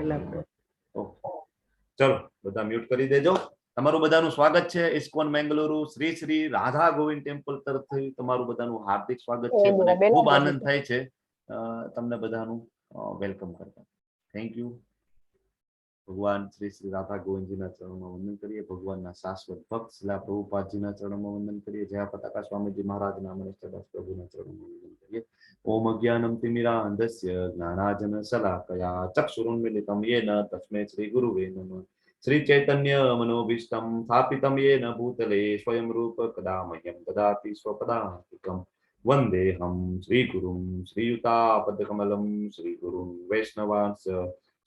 Okay, ચલો બધા mute કરી દેજો. તમારું બધાનું સ્વાગત છે ઇસ્કોન મેંગલુરુ શ્રી શ્રી રાધા ગોવિંદ ટેમ્પલ તરફથી તમારું બધાનું હાર્દિક સ્વાગત છે. મને ખૂબ આનંદ થાય છે તમને બધાનું વેલકમ કરતા. Thank you. ભગવાન શ્રી શ્રી રાધા ગોવિંદજીના ચરણોમાં વંદન કરીએ. ભગવાનના શાશ્વત ભક્ત શ્રીલા પ્રભુપાદજીના ચરણોમાં વંદન કરીએ. જયા પતાકા સ્વામીજી મહારાજના મનસ્તદાસ પ્રભુના ચરણોમાં વંદન કરીએ. ઓમ અજ્ઞાનમ તિમિરાંધસ્ય જ્ઞાનાજન શલાકયા ચક્ષુરુન્મિલિતમ યેન તસ્मै શ્રી ગુરુવે નમઃ. શ્રી ચૈતન્ય મનોભીષ્ટમ સ્થાપિતમ યેન ભૂતલે સ્વયં રૂપ કદા મહ્યં દદાતિ સ્વપદાન્તિકમ. વંદેહમ શ્રી ગુરુમ શ્રીયુતાપદકમલમ શ્રી ગુરુમ વૈષ્ણવાંશ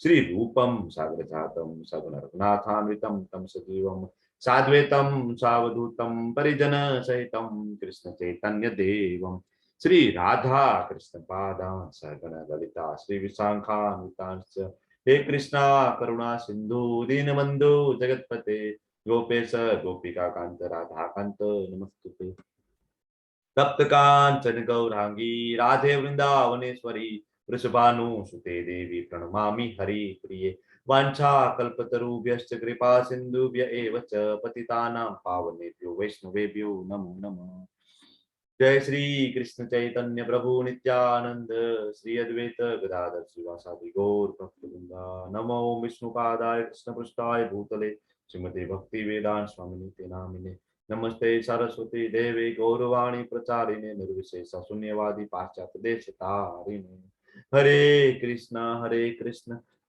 શ્રી રૂપમ સાગરજાતમ સગુણ રઘુનાથાન્વિતમ તમ સજીવમ સાદ્વૈતમ સાવધૂતમ પરિજન સહિતમ કૃષ્ણ ચૈતન્ય દેવમ શ્રી રાધા કૃષ્ણ પાદાન સગણ લલિતા શ્રી વિશાખાન્વિતાંશ્ચ. હે કૃષ્ણ કરુણા સિંધુ દીનબંધુ જગતપતે ગોપેશ ગોપિકા કાંત રાધા કાંત નમસ્તુતે. તપ્ત કાંચન ગૌરાંગી રાધે વૃંદાવનેશ્વરી વૃષભાનુસુતે દેવી પ્रणमामि हरि प्रिये. वाञ्छा कल्पतरुभ्यश्च कृपा सिन्धुभ्य एव च पतितानां पावनेभ्यो वैष्णवेभ्यो नमो नमः. जय श्री कृष्ण चैतन्य प्रभु नित्यानंद श्री अद्वैत गदाधर श्रीवासादि गौर भक्तवृंदा. नमो विष्णुपादाय कृष्णपृष्ठाय भूतले श्रीमते भक्ति वेदांत स्वामिने ते नामिने. नमस्ते सरस्वती देवे गौरवाणी प्रचारिणे निर्विशेष शून्यवादी पाश्चात्य देशतारिणे. हरे कृष्ण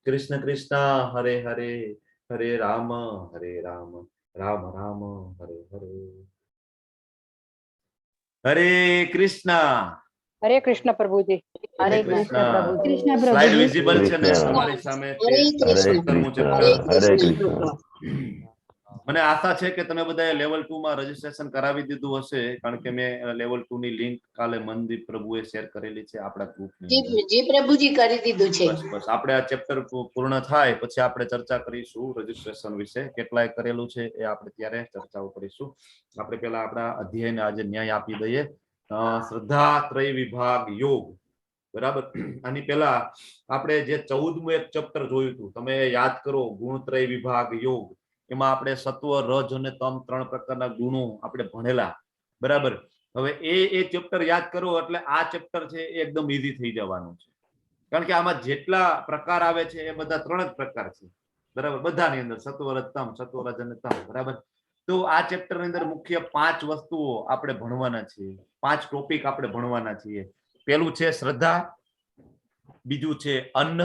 कृष्ण कृष्ण हरे हरे हरे राम राम राम हरे हरे. हरे कृष्ण प्रभुजी. हरे कृष्ण प्रभुजी. स्लाइड विजिबल છે ને તમારી સામે. हरे कृष्ण. મને આશા છે કે તમે બધાએ લેવલ 2 માં રજીસ્ટ્રેશન કરાવી દીધું હશે, કારણ કે મેં લેવલ 2 ની લિંક કાલે મનદીપ પ્રભુએ શેર કરેલી છે આપણા ગ્રુપની. જી પ્રભુજી કરી દીધું છે. બસ આપણે આ ચેપ્ટર પૂર્ણ થાય પછી આપણે ચર્ચા કરીશું રજીસ્ટ્રેશન વિશે. કેટલાય કરેલું છે એ આપણે ત્યારે ચર્ચાઓ કરીશું. આપણે પહેલા આપણા અધ્યાયને આજે ન્યાય આપી દઈએ. શ્રદ્ધા ત્રય વિભાગ યોગ, બરાબર. આની પહેલા આપણે જે 14મું એક ચેપ્ટર જોયું હતું, તમે યાદ કરો, ગુણત્રય વિભાગ યોગ. એમાં આપણે સત્વ રજ અને તમ 3 પ્રકારના ગુણો આપણે ભણેલા, બરાબર. હવે એ ચેપ્ટર યાદ કરો એટલે આ ચેપ્ટર છે એ એકદમ ઈઝી થઈ જવાનું છે, કારણ કે આમાં જેટલા પ્રકાર આવે છે એ બધા 3 જ પ્રકાર છે, બરાબર. બધાની અંદર સત્વ રજ તમ, સત્વ રજ અને તમ, બરાબર. તો આ ચેપ્ટર ની અંદર મુખ્ય 5 વસ્તુઓ આપણે ભણવાના છીએ, 5 ટોપિક આપણે ભણવાના છીએ. પહેલું છે શ્રદ્ધા, બીજું છે અન્ન.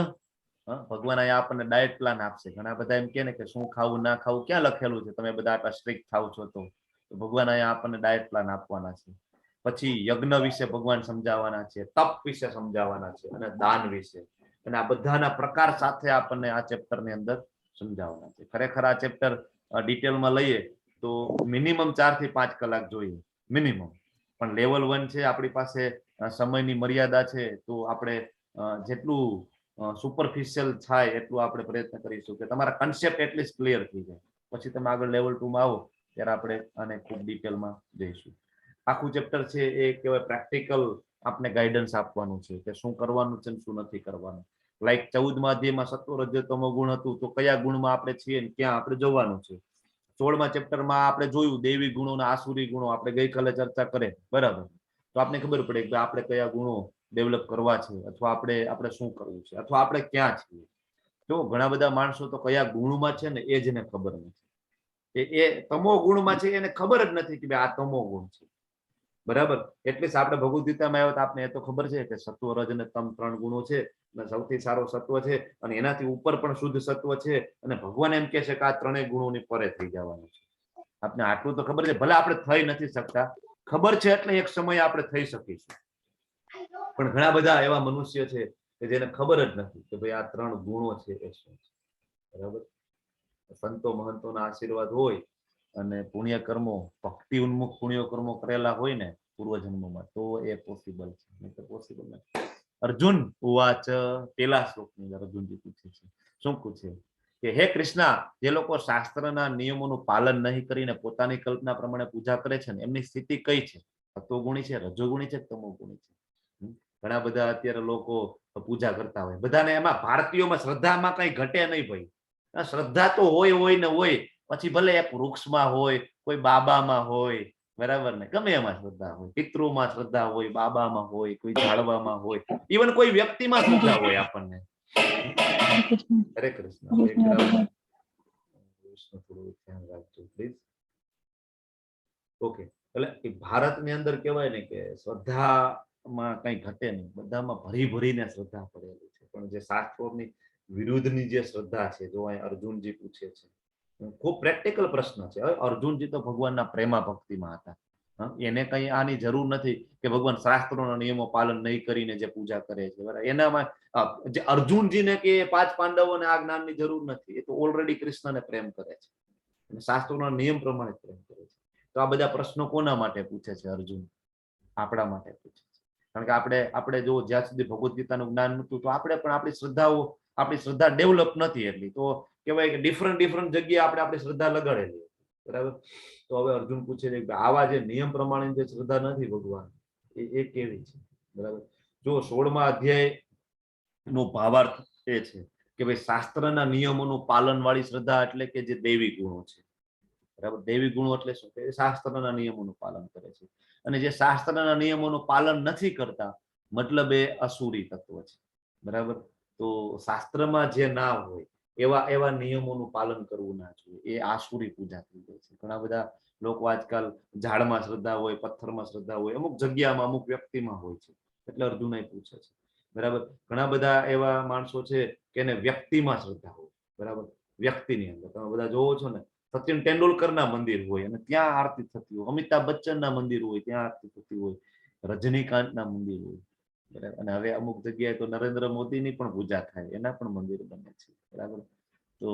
ભગવાન અહીંયા આપણને ડાયટ પ્લાન આપશે. ઘણા બધા એમ કહે ને કે શું ખાવું ના ખાવું ક્યાં લખેલું છે, તમે બધા આટલા સ્ટ્રિક્ટ થાવ છો તો ભગવાન અહીંયા આપણને ડાયટ પ્લાન આપવાના છે. પછી યજ્ઞ વિશે ભગવાન સમજાવવાના છે, તપ વિશે સમજાવવાના છે અને દાન વિશે. અને આ બધાના પ્રકાર સાથે આપણને આ ચેપ્ટર ની અંદર સમજાવવાના છે. ખરેખર આ ચેપ્ટર ડિટેલમાં લઈએ તો મિનિમમ 4 થી 5 કલાક જોઈએ, મિનિમમ. પણ લેવલ 1 છે, આપણી પાસે સમયની મર્યાદા છે, તો આપણે જેટલું સુપરફિશિયલ થાય એટલું આપણે પ્રયત્ન કરીશું કે તમારા કન્સેપ્ટ એટલીસ્ટ ક્લિયર થઈ જાય. પછી તમે આગળ લેવલ 2 માં આવો ત્યારે આપણે આને ખૂબ ડિટેલમાં જઈશું. આખું ચેપ્ટર છે એ કહેવાય પ્રેક્ટિકલ આપને ગાઈડન્સ આપવાનું છે કે શું કરવાનું છે શું નથી કરવાનું. લાઈક 14મા અધ્યાયમાં સત્વ રજ તમો ગુણ હતું, તો કયા ગુણમાં આપણે છીએ ને ક્યાં આપણે જવાનું છે. 16મા ચેપ્ટરમાં આપણે જોયું દૈવી ગુણો અને આસુરી ગુણો, આપણે ગઈકાલે ચર્ચા કરે, બરાબર. તો આપણે ખબર પડે કે આપણે કયા ગુણો ડેવલપ કરવા છે, અથવા આપણે શું કરવું છે, અથવા આપણે ક્યાં છીએ. તો ઘણા બધા માણસો તો કયા ગુણમાં છે ને એ જ એને ખબર નથી. એ તમો ગુણમાં છે એને ખબર જ નથી કે આ તમો ગુણ છે, બરાબર. એટલે આપણે ભગવદ ગીતામાં આવ્યો તો આપણે એ તો ખબર છે કે સત્વ રજ અને તમ 3 ગુણો છે, અને સૌથી સારો સત્વ છે, અને એનાથી ઉપર પણ શુદ્ધ સત્વ છે. અને ભગવાન એમ કહે છે કે આ 3 ગુણોની પરે થઈ જવાનું છે. આપણે આટલું તો ખબર છે, ભલે આપણે થઈ નથી શકતા, ખબર છે એટલે એક સમય આપણે થઈ શકીશું. પણ ઘણા બધા એવા મનુષ્ય છે કે જેને ખબર જ નથી કે ભાઈ આ 3 ગુણો છે એ શું છે, બરાબર. સંતો મહંતોના આશીર્વાદ હોય અને પુણ્ય કર્મો, ભક્તિ ઉન્મુખ પુણ્ય કર્મો કરેલા હોય ને પૂર્વજન્મમાં, તો એ પોસિબલ છે, નહીં તો પોસિબલ નથી. અર્જુન ઉવાચ, પેલા શ્લોકની અંદર અર્જુનજી પૂછે છે, શું પૂછે કે હે કૃષ્ણ, જે લોકો શાસ્ત્રના નિયમોનું પાલન નહીં કરીને પોતાની કલ્પના પ્રમાણે પૂજા કરે છે ને એમની સ્થિતિ કઈ છે? સત્વગુણી છે, રજોગુણી છે, તમોગુણી છે? ઘણા બધા અત્યારે લોકો પૂજા કરતા હોય. બધાને એમાં ભારતીયોમાં શ્રદ્ધામાં કઈ ઘટે નહીં ભાઈ. શ્રદ્ધા તો હોય ને હોય, પછી ભલે એક વૃક્ષમાં હોય, કોઈ બાબામાં હોય, બરાબર ને, ગમે એમાં શ્રદ્ધા હોય, પિતૃમાં શ્રદ્ધા હોય, બાબામાં હોય, કોઈ ઝાડવામાં હોય, ઇવન કોઈ વ્યક્તિમાં શ્રદ્ધા હોય આપણને. હરે કૃષ્ણ. થોડું ધ્યાન રાખજો પ્લીઝ. ઓકે, એટલે ભારતની અંદર કહેવાય ને કે શ્રદ્ધામાં કઈ ઘટે નહીં, બધામાં ભરી ભરીને શ્રદ્ધા પડેલી છે. પણ જે શાસ્ત્રોની વિરુદ્ધની જે શ્રદ્ધા છે, જો અહીં અર્જુનજી પૂછે છે, ખૂબ પ્રેક્ટિકલ પ્રશ્ન છે. હવે અર્જુનજી તો ભગવાનના પ્રેમા ભક્તિમાં હતા. એને કઈ આની જરૂર નથી કે ભગવાન શાસ્ત્રોના નિયમો પાલન નહીં કરીને જે પૂજા કરે છે, બરાબર. એનામાં જે અર્જુનજીને કે 5 પાંડવોને આ જ્ઞાનની જરૂર નથી. એ તો ઓલરેડી કૃષ્ણને પ્રેમ કરે છે અને શાસ્ત્રોના નિયમ પ્રમાણે પ્રેમ કરે છે. તો આ બધા પ્રશ્નો કોના માટે પૂછે છે અર્જુન? આપણા માટે પૂછે છે. કારણ કે આપણે જો જ્યાં સુધી ભગવદ્ ગીતાનું જ્ઞાન નહોતું, તો આપણે પણ આપણી શ્રદ્ધા ડેવલપ નથી એટલી. તો કહેવાય કે ડિફરન્ટ જગ્યાએ આપણી શ્રદ્ધા લગાડેલી, બરાબર. તો હવે અર્જુન પૂછે છે કે આવા જે નિયમ પ્રમાણે જે શ્રદ્ધા નથી ભગવાન, એ કેવી છે, બરાબર. જો 16મા અધ્યાય નો ભાવાર્થ એ છે કે ભાઈ શાસ્ત્રના નિયમોનું પાલન વાળી શ્રદ્ધા એટલે કે જે દૈવી ગુણો છે, બરાબર. દૈવી ગુણો એટલે શું? કે શાસ્ત્રના નિયમોનું પાલન કરે છે. અને જે શાસ્ત્રના નિયમોનું પાલન નથી કરતા, મતલબ એ અસુરી તત્વ છે, બરાબર. તો શાસ્ત્રમાં જે ના હોય એવા નિયમોનું પાલન કરવું ના જોઈએ. એ આસુરી પૂજા થઈ જાય છે. ઘણા બધા લોકો આજકાલ ઝાડમાં શ્રદ્ધા હોય, પથ્થરમાં શ્રદ્ધા હોય, અમુક જગ્યામાં, અમુક વ્યક્તિમાં હોય છે. એટલે અર્જુન પૂછે છે, બરાબર. ઘણા બધા એવા માણસો છે કે એને વ્યક્તિમાં શ્રદ્ધા હોય, બરાબર. વ્યક્તિની અંદર તમે બધા જોવો છો ને, સચિન તેંડુલકરના મંદિર હોય અને ત્યાં આરતી થતી હોય, અમિતાભ બચ્ચનના મંદિર હોય ત્યાં આરતી થતી હોય, રજનીકાંતના મંદિર હોય, બરાબર. અને હવે અમુક જગ્યાએ તો નરેન્દ્ર મોદીની પણ પૂજા થાય, એના પણ મંદિર બને છે, બરાબર. તો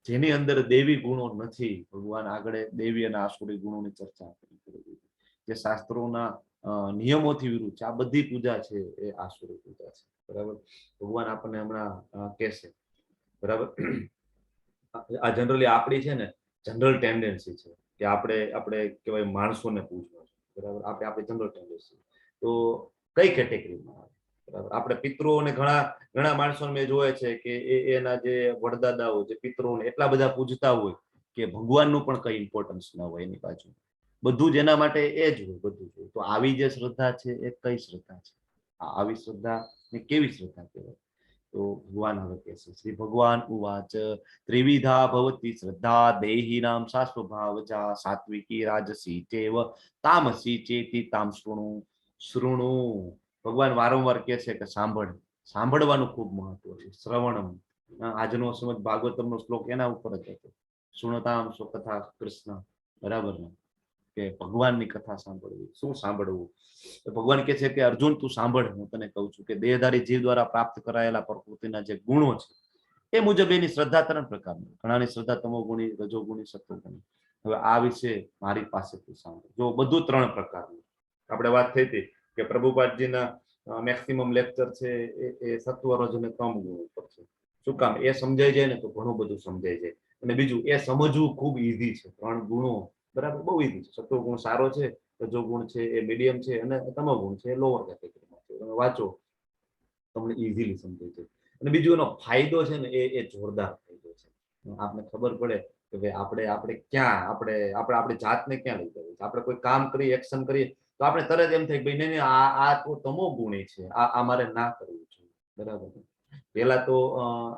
જેની અંદર દેવી ગુણો નથી, ભગવાન આગળ દેવી અને આસુરી ગુણોની ચર્ચા કરી. જે શાસ્ત્રોના નિયમોથી વિરુદ્ધ છે, આ બધી પૂજા છે એ આસુરી પૂજા છે, બરાબર. ભગવાન આપણને હમણાં કહેશે, બરાબર. આ જનરલી આપણી છે ને જનરલ ટેન્ડન્સી છે કે આપણે કહેવાય માણસોને પૂજવા છે, બરાબર. આપણી જનરલ ટેન્ડન્સી. તો કઈ કેટેગરીમાં આવે, બરાબર. આપણે પિતૃઓને ઘણા માણસોને મેં જોયે છે કે એના જે વડદાદાઓ જે પિતૃઓને એટલા બધા પૂજતા હોય કે ભગવાનનું પણ કઈ ઇમ્પોર્ટન્સ ન હોય એની બાજુ, બધું જ એના માટે એ જ હોય, બધું જ હોય. તો આવી જે શ્રદ્ધા છે એ કઈ શ્રદ્ધા છે? આવી શ્રદ્ધા ને કેવી શ્રદ્ધા કહેવાય? તો ભગવાન હવે કહેશે, શ્રી ભગવાન ઉવાચ ત્રિવિધા ભવતી શ્રદ્ધા દેહિનામ સા સ્વભાવજા સાત્વિકી રાજસી ચેવ તામસી ચેતિ તામ શૃણુ. ભગવાન વારંવાર કહે છે કે સાંભળવાનું ખૂબ મહત્વ છે. શ્રવણમ. આજનો સમજ ભાગવતમનો શ્લોક એના ઉપર જ હતો, શુણતામ સો કથા કૃષ્ણ, બરાબર ને, કે ભગવાનની કથા સાંભળવી. શું સાંભળવું? ભગવાન કહે છે કે અર્જુન તું સાંભળ, હું તને કહું છું કે દેહધારી જીવ દ્વારા પ્રાપ્ત કરાયેલા પ્રકૃતિના જે ગુણો છે એ મુજબ એની શ્રદ્ધા 3 પ્રકારની. ઘણાની શ્રદ્ધા તમોગુણી, રજોગુણી, સત્વગુણી. હવે આ વિશે મારી પાસેથી સાંભળો. જો બધું 3 પ્રકારનું. આપણે વાત થઈ હતી કે પ્રભુપાદજીના મેક્સિમમ લેક્ચર છે એ સત્વ, રજ અને તમ ગુણ ઉપર છે. શું કામ? એ સમજાઈ જાય ને તો ઘણું બધું સમજાઈ જાય. અને બીજું, એ સમજવું ખૂબ ઈઝી છે. 3 ગુણો, બરાબર, બહુ ઈઝી છે. સત્વગુણ સારો છે, રજોગુણ છે એ મીડિયમ છે, અને તમોગુણ છે એ લોઅર કેટેગરીમાં છે. તમે વાંચો તમને ઈઝીલી સમજાઈ જાય. અને બીજું એનો ફાયદો છે ને એ જોરદાર ફાયદો છે. આપણે ખબર પડે કે ભાઈ આપણે ક્યાં આપણી જાતને ક્યાં લઈ જવી છે. આપણે કોઈ કામ કરીએ, એક્શન કરીએ તો આપણે તરત એમ થાય કે ભાઈ નહીં, આ તો તમોગુણી છે, આ મારે ના કરવું જોઈએ, બરાબર. પેલા તો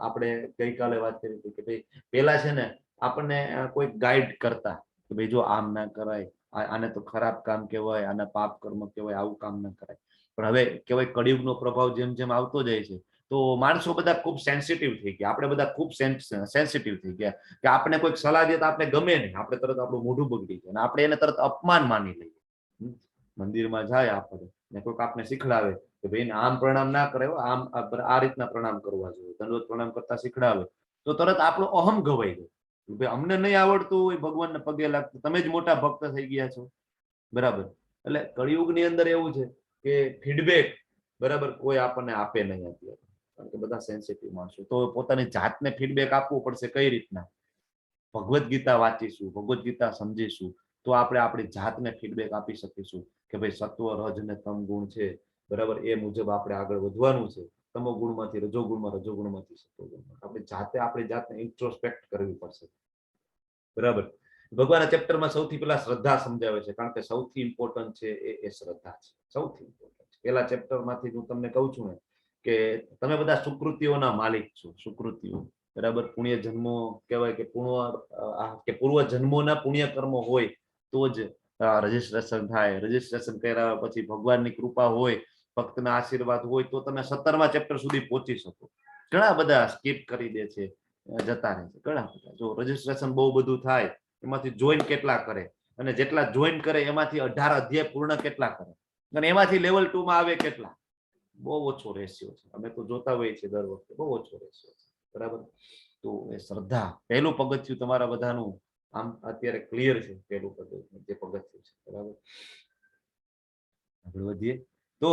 આપણે ગઈકાલે વાત કરી હતી કે ભાઈ પેલા છે ને આપણને કોઈ ગાઈડ કરતા કે ભાઈ જો આમ ના કરાય, આને તો ખરાબ કામ કહેવાય, આને પાપ કર્મ કહેવાય, આવું કામ ના કરાય. પણ હવે કહેવાય કળિયુગનો પ્રભાવ જેમ જેમ આવતો જાય છે તો માણસો બધા ખૂબ સેન્સિટિવ થઈ ગયા. આપણે બધા ખૂબ સેન્સિટિવ થઈ ગયા કે આપણે કોઈક સલાહ દે તો આપણે ગમે નહીં, આપણે તરત આપણું મોઢું બગડી જાય અને આપણે એને તરત અપમાન માની લઈએ. મંદિરમાં જાય આપણે ને કોઈક આપણે શીખડાવે કે ભાઈ આમ પ્રણામ ના કરે, આમ આ રીતના પ્રણામ કરવા જોઈએ, દંડવત પ્રણામ કરતા શીખડાવે તો તરત આપણો અહમ ગવાઈ જાય. ભાઈ અમને નહીં આવડતું હોય ભગવાનને પગે લાગતું, તમે જ મોટા ભક્ત થઈ ગયા છો, બરાબર. એટલે કળિયુગની અંદર એવું છે કે ફીડબેક, બરાબર, કોઈ આપણને આપે નહીં અત્યારે, કારણ કે બધા સેન્સિટિવ માણસો. તો પોતાની જાતને ફીડબેક આપવું પડશે. કઈ રીતના? ભગવદ્ ગીતા વાંચીશું, ભગવદ્ ગીતા સમજીશું તો આપણે આપણી જાતને ફીડબેક આપી શકીશું કે ભાઈ સત્વ, રજ ને તમ ગુણ છે, બરાબર, એ મુજબ આપણે આગળ વધવાનું છે. તમો ગુણમાંથી રજોગુણમાં, રજોગુણમાંથી સત્વગુણમાં. આપણે જાતે આપણી જાતને ઇન્ટ્રોસ્પેક્ટ કરવી પડશે. બરાબર. ભગવાનના ચેપ્ટરમાં સૌથી પહેલા શ્રદ્ધા સમજાવે છે, કારણ કે સૌથી ઇમ્પોર્ટન્ટ છે એ શ્રદ્ધા છે. સૌથી ઇમ્પોર્ટન્ટ છે. પહેલા ચેપ્ટરમાંથી હું તમને કહું છું ને કે તમે બધા સુકૃતિઓના માલિક છો. સુકૃતિઓ, બરાબર. પુણ્ય જન્મો કહેવાય કે પૂર્વ જન્મોના પુણ્ય કર્મો હોય તો જ રજીસ્ટ્રેશન થાય. રજીસ્ટ્રેશન કર્યા પછી ભગવાનની કૃપા હોય, ભક્તના આશીર્વાદ હોય તો તમે 17મા ચેપ્ટર સુધી પહોંચી શકો. ઘણા બધા સ્કીપ કરી દે છે, જતા રહે છે ઘણા બધા. જો રજીસ્ટ્રેશન બહુ બધું થાય, એમાંથી જોઈન કેટલા કરે, અને જેટલા જોઈન કરે એમાંથી 18 અધ્યાય પૂર્ણ કેટલા કરે, અને એમાંથી લેવલ 2 માં આવે કેટલા? બહુ ઓછો રેશિયો છે. અમે તો જોતા હોઈએ છીએ દર વખતે, બહુ ઓછો રેશિયો છે. બરાબર. તો એ શ્રદ્ધા પહેલું પગથિયું તમારા બધાનું આમ અત્યારે ક્લિયર છે. પહેલું પગથિયું છે. બરાબર. આગળ વધીએ તો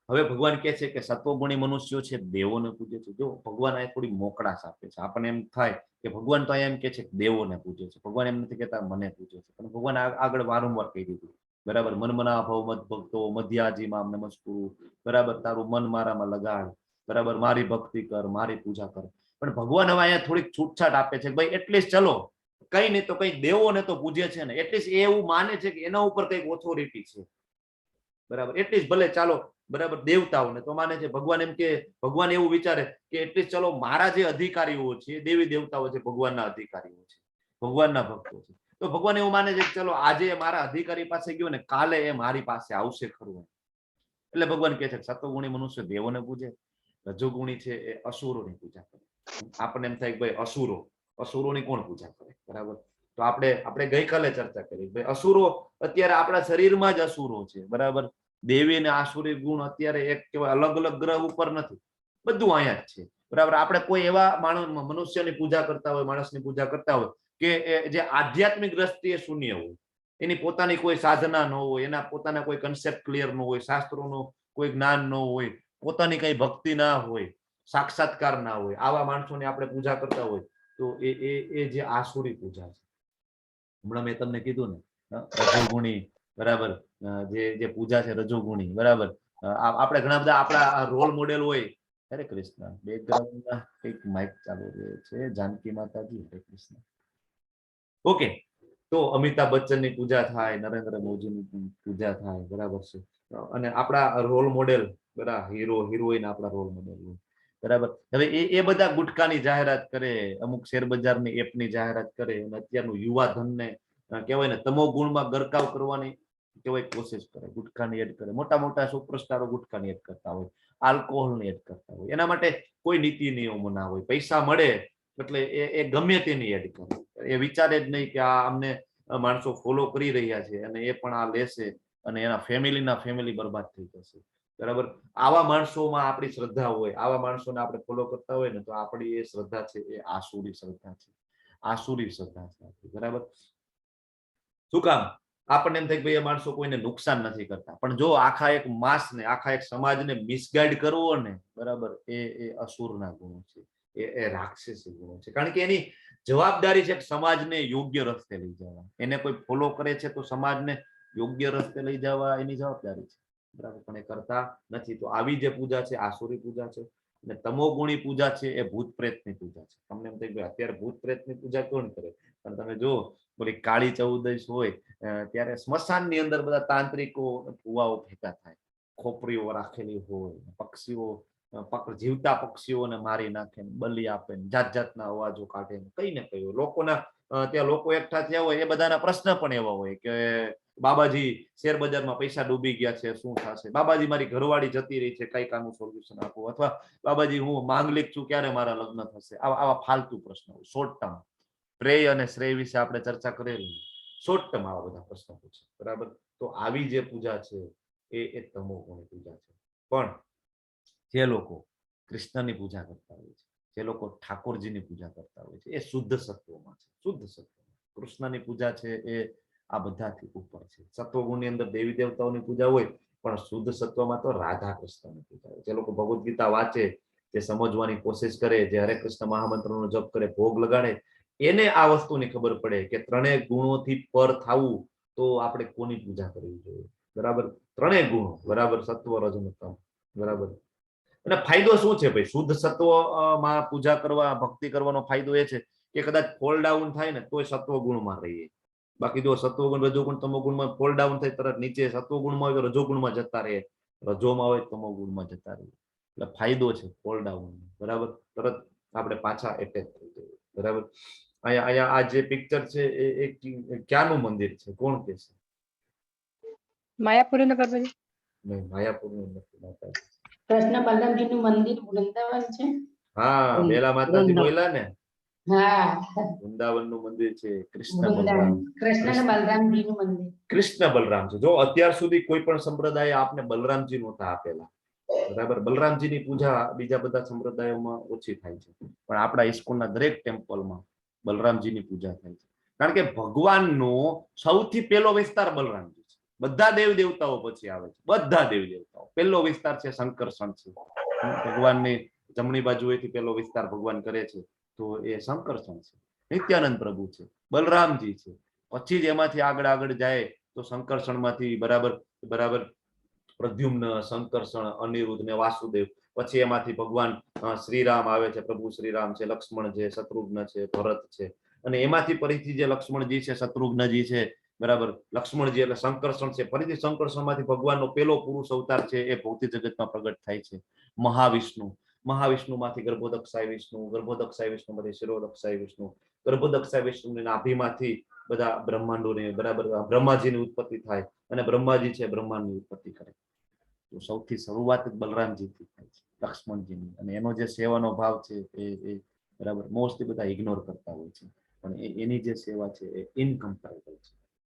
હવે ભગવાન કહે છે કે સત્વગુણી મનુષ્યો છે દેવોને પૂજે છે. જો ભગવાન આ થોડી મોકળાશ આપે છે. આપણને એમ થાય કે ભગવાન તો એમ કે છે કે દેવોને પૂજે છે. ભગવાન એમ નથી કહેતા મને પૂજે છે. પણ ભગવાન આગળ વારંવાર કહી દીધું, બરાબર. મનમના ભવ મત ભક્તો મધ્યાજી મામ નમસ્કુરુ. બરાબર. તારું મન મારામાં લગાડ, બરાબર. મારી ભક્તિ કર, મારી પૂજા કર. પણ ભગવાન હવે અહીંયા થોડીક છૂટછાટ આપે છે, ભાઈ એટલીસ્ટ ચલો કઈ નહીં તો કઈ દેવોને તો પૂજે છે ને, એટલીસ્ટ એ એવું માને છે કે એના ઉપર કઈક ઓથોરિટી છે. બરાબર. એટલીસ્ટ ભલે ચાલો, બરાબર, દેવતાઓને તો માને છે. ભગવાન એમ કે ભગવાન એવું વિચારે કે એટલીસ્ટ ચલો મારા જે અધિકારીઓ છે, દેવી દેવતાઓ છે, ભગવાનના અધિકારીઓ છે, ભગવાનના ભક્તો છે, તો ભગવાન એવું માને છે કે ચલો આજે મારા અધિકારી પાસે ગયો ને કાલે એ મારી પાસે આવશે ખરું. એટલે ભગવાન કહે છે કે સત્વગુણી મનુષ્ય દેવોને પૂજે, રજોગુણી છે એ અસુરોની પૂજા કરે. આપણને એમ થાય કે ભાઈ અસુરોની કોણ પૂજા કરે? બરાબર. તો આપણે ગઈકાલે ચર્ચા કરી, ભાઈ અસુરો અત્યારે આપણા શરીરમાં જ અસુરો છે. બરાબર. દેવી અને આસુરી ગુણ અત્યારે એક કેવાય અલગ અલગ ગ્રહ ઉપર નથી, બધું અહીંયા જ છે. બરાબર. આપણે કોઈ એવા મનુષ્યની પૂજા કરતા હોય, માણસની પૂજા કરતા હોય કે જે આધ્યાત્મિક દ્રષ્ટિએ શૂન્ય હોય, એની પોતાની કોઈ સાધના ન હોય, એના પોતાના કોઈ કન્સેપ્ટ ક્લિયર ન હોય, શાસ્ત્રોનું કોઈ જ્ઞાન ન હોય, પોતાની કઈ ભક્તિ ના હોય, સાક્ષાત્કાર ના હોય, આવા માણસોની આપણે પૂજા કરતા હોય તો એ જે આસુરી પૂજા છે. હમણાં મેં તમને કીધું ને રજોગુણી, બરાબર, જે પૂજા છે રજોગુણી, બરાબર. આપણે ઘણા બધા આપણા રોલ મોડેલ હોય. હરે કૃષ્ણ. બેકગ્રાઉન્ડમાં કઈક માઇક ચાલુ રહે છે. જાનકી માતાજી. હરે કૃષ્ણ. ઓકે. તો અમિતાભ બચ્ચનની પૂજા થાય, નરેન્દ્ર મોદીની પૂજા થાય, બરાબર છે. અને આપણા રોલ મોડેલ, બરાબર, હીરો હિરોઈન આપણા રોલ મોડેલ હોય, બરાબર. હવે એ બધા ગુટકાની જાહેરાત કરે, અમુક શેર બજારની એપની જાહેરાત કરે, અને અત્યારનું યુવા ધનને કહેવાય ને તમો ગુણમાં ગરકાવ કરવાની કહેવાય કોશિશ કરે, ગુટકાની એડ કરે. મોટા મોટા સુપરસ્ટારો ગુટકાની એડ કરતા હોય, આલ્કોહોલની એડ કરતા હોય. એના માટે કોઈ નીતિ નિયમો ના હોય. પૈસા મળે એટલે એ ગમે તેની એડ કરે. એ વિચારે જ નહીં કે આ અમને માણસો ફોલો કરી રહ્યા છે અને એ પણ આ લેશે અને એના ફેમિલી બરબાદ થઈ જશે. બરાબર. આવા માણસોમાં આપણી શ્રદ્ધા હોય, આવા માણસોને આપણે ફોલો કરતા હોય ને તો આપણી એ શ્રદ્ધા છે એ આસુરી શ્રદ્ધા છે. આસુરી શ્રદ્ધા છે. બરાબર. શું કામ? આપણને એમ થાય કે ભાઈ એ માણસો કોઈને નુકસાન નથી કરતા, પણ જો આખા એક માસને, આખા એક સમાજને મિસગાઈડ કરવો ને, બરાબર, એ અસુરના ગુણો છે, એ રાક્ષસી ગુણો છે. કારણ કે એની જવાબદારી છે કે સમાજને યોગ્ય રસ્તે લઈ જવા. એને કોઈ ફોલો કરે છે તો સમાજને યોગ્ય રસ્તે લઈ જવા એની જવાબદારી છે. બરાબર. પણ એ કરતા નથી. તો આવી જે પૂજા છે આસુરી પૂજા છે. અને તમોગુણી પૂજા છે એ ભૂત પ્રેતની પૂજા છે. તમને એમ થાય અત્યારે ભૂત પ્રેતની પૂજા કોણ કરે? પણ તમે જો બોલી કાળી ચૌદશ હોય ત્યારે સ્મશાનની અંદર બધા તાંત્રિકો ભુવાઓ ભેગા થાય, ખોપરીઓ રાખેલી હોય, પક્ષીઓ જીવતા પક્ષીઓને મારી નાખે, બલિ આપે, જાત જાતના અવાજો કાઢે, કઈ ને કઈ લોકોના ત્યાં લોકો એકઠા થયા હોય. એ બધાના પ્રશ્ન પણ એવા હોય કે બાબાજી શેર બજારમાં પૈસા ડૂબી ગયા છે, શું થશે? બાબાજી મારી ઘરવાળી જતી રહી છે, કઈક આનું સોલ્યુશન આપો. અથવા બાબાજી હું માંગલિક છું, ક્યારે મારા લગ્ન થશે? આવા ફાલતુ પ્રશ્નો હોય. શોર્ટ ટર્મ પ્રેય અને શ્રેય વિશે આપણે ચર્ચા કરેલી. શોર્ટ ટર્મ આવા બધા પ્રશ્નો પૂછે. બરાબર. તો આવી જે પૂજા છે એ તમોગુણી પૂજા છે. પણ જે લોકો કૃષ્ણની પૂજા કરતા હોય છે, જે લોકો ઠાકોરજીની પૂજા કરતા હોય છે, એ શુદ્ધ સત્વમાં છે. શુદ્ધ સત્વમાં કૃષ્ણની પૂજા છે એ આ બધાથી ઉપર છે. સત્વગુણની અંદર દેવી દેવતાઓની પૂજા હોય, પણ શુદ્ધ સત્વમાં તો રાધા કૃષ્ણની પૂજા હોય. જે લોકો ભગવદ્ ગીતા વાંચે, જે સમજવાની કોશિશ કરે, જે હરે કૃષ્ણ મહામંત્રનો જપ કરે, ભોગ લગાડે, એને આ વસ્તુની ખબર પડે કે ત્રણેય ગુણોથી પર થવું તો આપણે કોની પૂજા કરવી જોઈએ. બરાબર. ત્રણેય ગુણો, બરાબર, સત્વ રજ અને તમ, બરાબર. અને ફાયદો શું છે ભાઈ? શુદ્ધ સત્વ માં પૂજા કરવા, ભક્તિ કરવાનો ફાયદો એ છે કે કદાચ ફોલ ડાઉન થાય ને તોય સત્વ ગુણમાં રહીએ. બાકી જો સત્વગુણ, રજોગુણ, તમોગુણમાં ફોલ ડાઉન થાય તરત નીચે સત્વગુણમાં હોય તો રજોગુણમાં જતા રહે, રજોમાં હોય તમોગુણમાં જતા રહે. એટલે ફાયદો છે ફોલ ડાઉન, બરાબર. તરત આપણે પાછા એટેચ થઈ જઈએ, બરાબર. અહીંયા આ જે પિક્ચર છે એ ક્યાંનું મંદિર છે? કોણ કે છે? માયાપુરી નગર બાજુ. નહીં, માયાપુરનું નથી માતાજી. કૃષ્ણ બલરામજી નું મંદિર વૃંદાવન છે. હા, બેલા માતાજી બોલ્યા ને, હા, વૃંદાવનનું મંદિર છે. કૃષ્ણ વૃંદાવન બલરામ, કૃષ્ણ અને બલરામજી નું મંદિર. કૃષ્ણ બલરામ છે. જો અત્યાર સુધી કોઈ પણ સંપ્રદાય આપને બલરામજી નહોતા આપેલા, બરાબર. બલરામજીની પૂજા બીજા બધા સંપ્રદાયોમાં ઓછી થાય છે, પણ આપણા ઇસ્કોનના દરેક ટેમ્પલમાં બલરામજીની પૂજા થાય છે. કારણ કે ભગવાનનો સૌથી પહેલો વિસ્તાર બલરામજી છે. બધા દેવ દેવતાઓ પછી આવે છે, બધા દેવ દેવતાઓ. પહેલો વિસ્તાર છે શંકરષણ છે. ભગવાનની જમણી બાજુએથી પહેલો વિસ્તાર ભગવાન કરે છે તો એ શંકરષણ છે. નિત્યાનંદ પ્રભુ છે, બલરામજી છે. પછી જ એમાંથી આગળ આગળ જાય તો શંકરષણમાંથી બરાબર પ્રદ્યુમ્ન, શંકરષણ, અનિરુદ્ધ ને વાસુદેવ. પછી એમાંથી ભગવાન શ્રીરામ આવે છે. પ્રભુ શ્રીરામ છે, લક્ષ્મણ છે, શત્રુઘ્ન છે, ભરત છે. અને એમાંથી ફરીથી જે લક્ષ્મણજી છે, શત્રુઘ્નજી છે, બરાબર, લક્ષ્મણજી એટલે શંકરષણ છે. ફરીથી શંકરષણમાંથી ભગવાનનો પેલો પુરુષ અવતાર છે એ ભૌતિક જગતમાં પ્રગટ થાય છે, મહાવિષ્ણુ. મહાવિષ્ણુમાંથી ગર્ભોદક્ષાય વિષ્ણુ, ગર્ભોદક્ષાય વિષ્ણુમાંથી શિરોદક્ષાય વિષ્ણુ, ગર્ભોદક્ષાય વિષ્ણુની નાભીમાંથી બધા બ્રહ્માંડોની, બરાબર, બ્રહ્માજીની ઉત્પત્તિ થાય અને બ્રહ્માજી છે બ્રહ્માંડની ઉત્પત્તિ કરે. તો સૌથી શરૂઆત લક્ષ્મણજીથી થાય છે, લક્ષ્મણજીની. અને એનો જે સેવાનો ભાવ છે એ બરાબર મોસ્ટલી બધા ઇગ્નોર કરતા હોય છે, પણ એની જે સેવા છે એ ઇનકમ્પેરેબલ છે,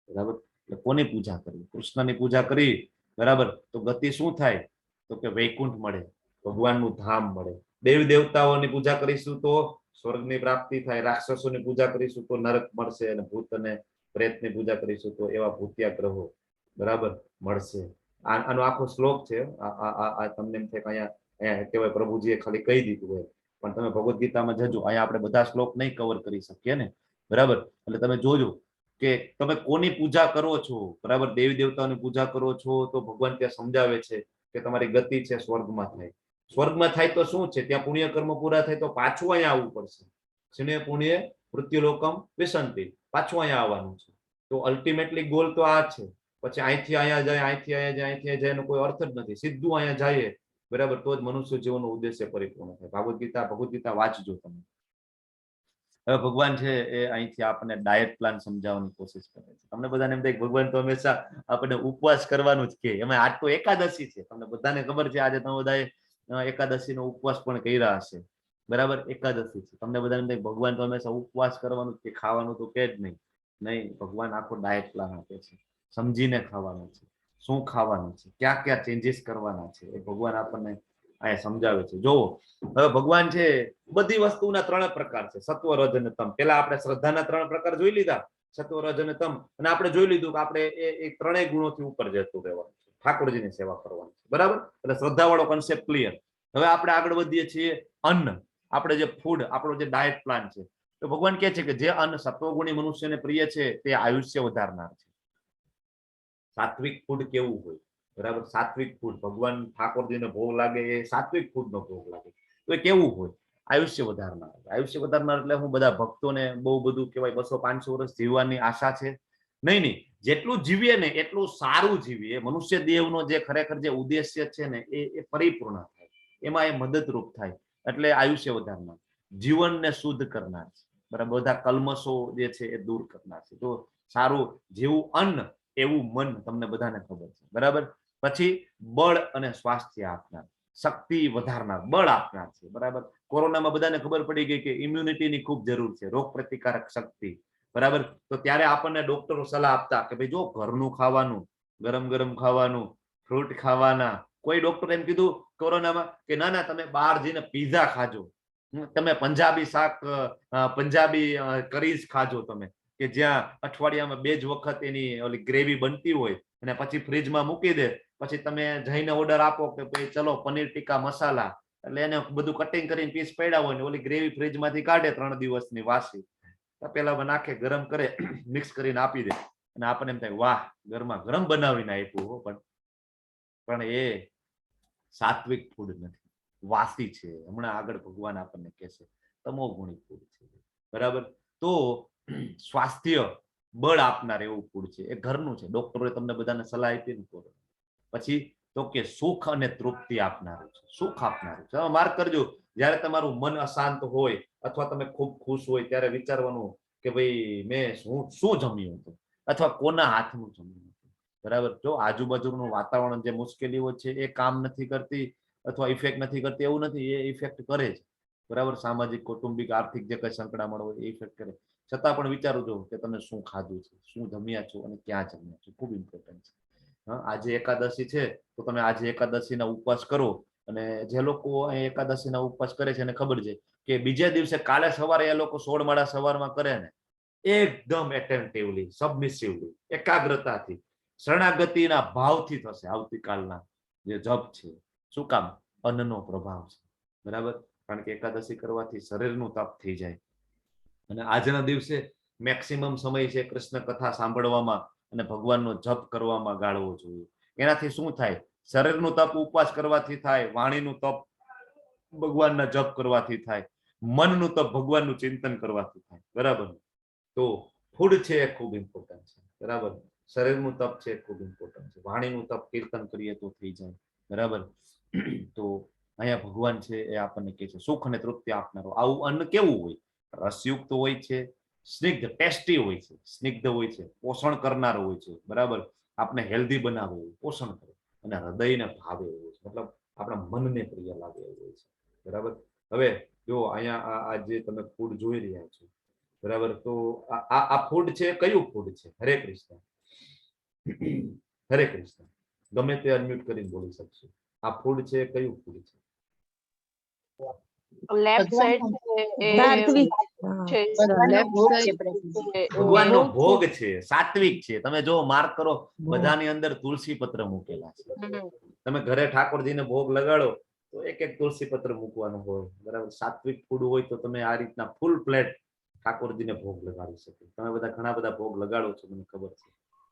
બરાબર. એટલે કોની પૂજા કરવી? કૃષ્ણની પૂજા કરી, બરાબર, તો ગતિ શું થાય? તો કે વૈકુંઠ મળે, ભગવાનનું ધામ મળે. દેવ દેવતાઓની પૂજા કરીશું તો સ્વર્ગની પ્રાપ્તિ થાય, રાક્ષસોની પૂજા કરીશું તો નરક મળશે, અને ભૂત અને પ્રેતની પૂજા કરીશું તો એવા ભૂતિયા ગ્રહો, બરાબર, મળશે. આનો આખો શ્લોક છે. આ તમને એમ થાય કે અહીંયા કહેવાય પ્રભુજીએ ખાલી કહી દીધું હોય, પણ તમે ભગવદ્ ગીતામાં જજો. અહીંયા આપણે બધા શ્લોક નહીં કવર કરી શકીએ ને, બરાબર. એટલે તમે જોજો કે તમે કોની પૂજા કરો છો, બરાબર. દેવી દેવતાઓની પૂજા કરો છો તો ભગવાન ત્યાં સમજાવે છે કે તમારી ગતિ છે સ્વર્ગમાં થાય. સ્વર્ગમાં થાય તો શું છે? ત્યાં પુણ્ય કર્મ પૂરા થાય તો પાછું અહીંયા આવવું પડશે. ક્ષીણે પુણ્ય મૃત્યુલોકમ વિશંતિ, પાછું અહીંયા આવવાનું છે. તો અલ્ટિમેટલી ગોલ તો આ છે. પછી અહીંથી અહીંયા જાય, અહીંથી અહીંયા જાય, અહીંથી જાય એનો કોઈ અર્થ જ નથી. સીધું અહીંયા જઈએ, બરાબર, તો જ મનુષ્ય જીવનનો ઉદ્દેશ્ય પરિપૂર્ણ થાય. ભગવદ્ ગીતા વાંચજો તમે. હવે ભગવાન છે એ અહીંથી આપણને ડાયટ પ્લાન સમજાવવાની કોશિશ કરે છે. તમને બધાને એમ થાય કે ભગવાન તો હંમેશા આપણે ઉપવાસ કરવાનું જ કે. એમાં આજ તો એકાદશી છે, તમને બધાને ખબર છે. આજે તમે બધાએ એકાદશીનો ઉપવાસ પણ કર્યા હશે, બરાબર. એકાદશી છે, તમને બધાને એમ થાય ભગવાન તો હંમેશા ઉપવાસ કરવાનું જ કે, ખાવાનું તો કે જ નહીં. નહીં, ભગવાન આખો ડાયટ પ્લાન આપે છે. સમજીને ખાવાનું છે, શું ખાવાનું છે, ક્યાં ક્યાં ચેન્જીસ કરવાના છે, એ ભગવાન આપણને અહીંયા સમજાવે છે. જોવો, હવે ભગવાન છે બધી વસ્તુના 3 પ્રકાર છે, સત્વ, રજ અને તમ. પેલા આપણે શ્રદ્ધાના 3 પ્રકાર જોઈ લીધા, સત્વ, રજ અને તમ. અને આપણે જોઈ લીધું કે આપણે એ 3 ગુણોથી ઉપર જતું રહેવાનું છે, ઠાકોરજીની સેવા કરવાની છે, બરાબર. એટલે શ્રદ્ધા વાળો કોન્સેપ્ટ ક્લિયર. હવે આપણે આગળ વધીએ છીએ. અન્ન, આપણે જે ફૂડ, આપણો જે ડાયટ પ્લાન છે, તો ભગવાન કહે છે કે જે અન્ન સત્વગુણી મનુષ્યને પ્રિય છે તે આયુષ્ય વધારનાર છે. સાત્વિક ફૂડ કેવું હોય, બરાબર. સાત્વિક ફૂડ ભગવાન ઠાકોરજીને ભોગ લાગે એ સાત્વિક ફૂડનો ભોગ લાગે, તો એ કેવું હોય? આયુષ્ય વધારનાર. આયુષ્ય વધારનાર એટલે હું બધા ભક્તોને બહુ બધું કહેવાય 200-500 વર્ષ જીવવાની આશા છે? નહીં. જેટલું જીવીએ ને એટલું સારું જીવીએ. મનુષ્ય દેહનો જે ખરેખર જે ઉદ્દેશ્ય છે ને એ પરિપૂર્ણ થાય, એમાં એ મદદરૂપ થાય. એટલે આયુષ્ય વધારનાર, જીવનને શુદ્ધ કરનાર છે, બરાબર. બધા કલ્મશો જે છે એ દૂર કરનાર છે. તો સારું જેવું અન્ન એવું મન, તમને બધાને ખબર છે, બરાબર. પછી બળ અને સ્વાસ્થ્ય આપનાર, શક્તિ વધારનાર, બળ આપનાર છે, બરાબર. કોરોનામાં બધાને ખબર પડી ગઈ કે ઇમ્યુનિટીની ખૂબ જરૂર છે, રોગ પ્રતિકારક શક્તિ, બરાબર. તો ત્યારે આપણને ડોક્ટરો સલાહ આપતા કે ભાઈ જો ઘરનું ખાવાનું, ગરમ ગરમ ખાવાનું, ફ્રૂટ ખાવાના. કોઈ ડોક્ટર એમ કીધું કોરોનામાં કે ના ના તમે બહાર જઈને પીઝા ખાજો, તમે પંજાબી શાક, પંજાબી કરીઝ ખાજો તમે, કે જ્યાં અઠવાડિયામાં 2 જ વખત એની ઓલી ગ્રેવી બનતી હોય અને પછી ફ્રીજમાં મૂકી દે. પછી તમે જઈને ઓર્ડર આપો કે ભાઈ ચલો પનીર ટીકા મસાલા, એટલે એને બધું કટિંગ કરીને પીસ પડ્યા હોય ને ઓલી ગ્રેવી ફ્રીજમાંથી કાઢે 3 દિવસની વાસી, તપેલામાં નાખે, ગરમ કરે, મિક્સ કરીને આપી દે. અને આપણને એમ થાય વાહ, ગરમા ગરમ બનાવીને આપ્યું. પણ એ સાત્વિક ફૂડ નથી. વાસી છે. હમણાં આગળ ભગવાન આપણને કહેશે તમોગુણી ફૂડ છે. બરાબર. તો સ્વાસ્થ્ય બળ આપનાર એવું ફૂડ છે, એ ઘરનું છે. ડોક્ટરોએ તમને બધાને સલાહ આપી ને. પછી તો કે સુખ અને તૃપ્તિ આપનારું છે, સુખ આપનારું છે. માર્ક કરજો, જયારે તમારું મન અશાંત હોય અથવા તમે ખૂબ ખુશ હોય ત્યારે વિચારવાનું કે ભાઈ મેં શું જમ્યું હતું અથવા કોના હાથનું જમ્યું હતું. બરાબર. જો આજુબાજુનું વાતાવરણ જે મુશ્કેલીઓ છે એ કામ નથી કરતી અથવા ઇફેક્ટ નથી કરતી એવું નથી, એ ઇફેક્ટ કરે છે. બરાબર. સામાજિક, કૌટુંબિક, આર્થિક જે કઈ સંકળામણ હોય એ ઇફેક્ટ કરે. છતાં પણ વિચારું છો કે તમે શું ખાધું છે, શું જમ્યા છો અને ક્યાં જમ્યા છો. ખૂબ ઇમ્પોર્ટન્ટ છે. આજે એકાદશી છે તો તમે આજે એકાદશીના ઉપવાસ કરો. અને જે લોકો એકાદશીના ઉપવાસ કરે છે એને ખબર છે કે બીજે દિવસે કાલે સવારે એ લોકો 16 માળા સવારમાં કરે ને એકદમ એટેન્ટિવલી, સબમિસિવલી, એકાગ્રતાથી, શરણાગતિના ભાવથી થશે આવતીકાલના જે જપ છે. શું કામ? અન્નનો પ્રભાવ છે. બરાબર. કારણ કે એકાદશી કરવાથી શરીરનું તપ થઈ જાય. અને આજના દિવસે મેક્સિમમ સમય છે કૃષ્ણ કથા સાંભળવામાં અને ભગવાનનો જપ કરવામાં ગાળવો જોઈએ. એનાથી શું થાય? શરીરનું તપ ઉપવાસ કરવાથી થાય, વાણીનું તપ ભગવાનના જપ કરવાથી થાય, મનનું તપ ભગવાનનું ચિંતન કરવાથી થાય. બરાબર. તો ફૂડ છે એ ખૂબ ઇમ્પોર્ટન્ટ છે. બરાબર. શરીરનું તપ છે એ ખૂબ ઇમ્પોર્ટન્ટ છે. વાણીનું તપ કીર્તન કરીએ તો થઈ જાય. બરાબર. તો અહીંયા ભગવાન છે એ આપણને કહે છે સુખ અને તૃપ્તિ આપનારો. આવું અન્ન કેવું હોય? રસયુક્ત હોય છે, સ્નિગ્ધ, ટેસ્ટી હોય છે, સ્નિગ્ધ હોય છે, પોષણ કરનાર હોય છે. બરાબર. આપણે હેલ્ધી બનાવે એવું, પોષણ કરે અને હૃદયને ભાવે એવું છે. મતલબ આપણા મનને પ્રિય લાગે એવું હોય છે. બરાબર. હવે જો અહીંયા આ જે તમે ફૂડ જોઈ રહ્યા છો, બરાબર, તો આ ફૂડ છે કયું ફૂડ છે? હરે કૃષ્ણ. હરે કૃષ્ણ. ગમે તે અનમ્યુટ કરીને બોલી શકશો. આ ફૂડ છે કયું ફૂડ છે? લેફ્ટ સાઈડ ભગવાનનો ભોગ છે, સાત્વિક છે. તમે જો માર્ક કરો, બધાની અંદર તુલસી પત્ર મૂકેલા છે. તમે ઘરે ઠાકોરજીને ભોગ લગાડો તો એક એક તુલસી પત્ર મૂકવાનું હોય. બરાબર. સાત્વિક ફૂડ હોય તો તમે આ રીતના ફૂલ પ્લેટ ઠાકોરજીને ભોગ લગાડી શકો. તમે બધા ઘણા બધા ભોગ લગાડો છો, મને ખબર છે.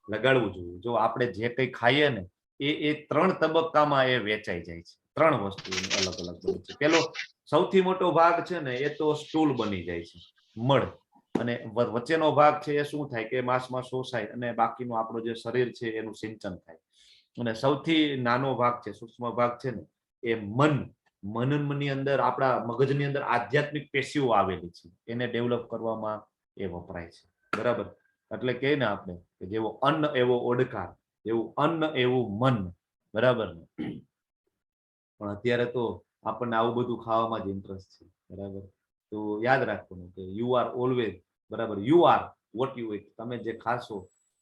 લગાડવું જોઈએ. જો આપણે જે કંઈ ખાઈએ ને એ 3 તબક્કામાં એ વેચાઈ જાય છે. 3 વસ્તુ અલગ અલગ બને છે. પેલો સૌથી મોટો ભાગ છે ને એ તો સ્ટૂલ બની જાય છે, મળ. અને વચ્ચેનો ભાગ છે એ શું થાય કે માંસમાં શોષાય અને બાકીનું આપણું જે શરીર છે એનું સિંચન થાય. અને સૌથી નાનો ભાગ છે, સૂક્ષ્મ ભાગ છે ને એ મનની અંદર, આપણા મગજની અંદર આધ્યાત્મિક પેશીઓ આવેલી છે. એને ડેવલપ કરવામાં એ વપરાય છે. બરાબર. એટલે કે ને આપણે કે જેવો અન્ન એવો ઓડકાર, એવું અન્ન એવું મન. બરાબર. પણ અત્યારે તો આપણને આવું બધું ખાવામાં જ ઇન્ટરેસ્ટ છે. બરાબર. તો યાદ રાખવાનું કે યુ આર ઓલવેઝ, બરાબર, you are what you it. તમે જે ખાશો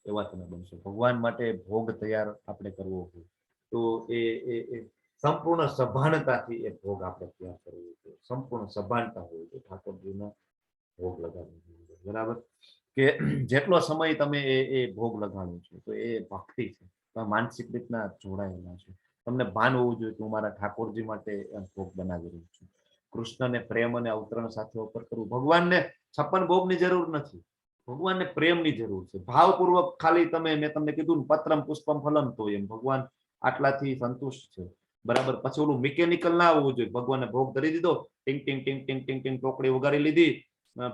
એવા તમે બનશો. ભગવાન માટે ભોગ તૈયાર આપણે કરવો હોય તો એ સંપૂર્ણ સભાનતાથી એ ભોગ આપણે તૈયાર કરવો જોઈએ. સંપૂર્ણ સભાનતા હોય તો ઠાકોરજીનો ભોગ લગાડવો જોઈએ. બરાબર. કે જેટલો સમય તમે એ ભોગ લગાડો છો તો એ ભક્તિ છે. તમે માનસિક રીતના જોડાયેલા છો. તમને ભાન હોવું જોઈએ કે હું મારા ઠાકોરજી માટે ભોગ બનાવી રહ્યો છું. કૃષ્ણને પ્રેમ અને અવતરણ સાથે ઓફર કરવું. ભગવાનને 56 ભોગની જરૂર નથી. ભગવાનને પ્રેમની જરૂર છે. ભાવપૂર્વક ખાલી તમે, મેં તમને કીધું ને, પત્રમ પુષ્પમ ફલમ તો એમ ભગવાન આટલાથી સંતુષ્ટ છે. બરાબર. પછી ઓલું મિકેનિકલ ના હોવું જોઈએ. ભગવાનને ભોગ ધરી દીધો, ટીંગ ટીંગ ટીંગ ટીંગ ટીંગ ટીંગ ટોકડી વગાડી લીધી,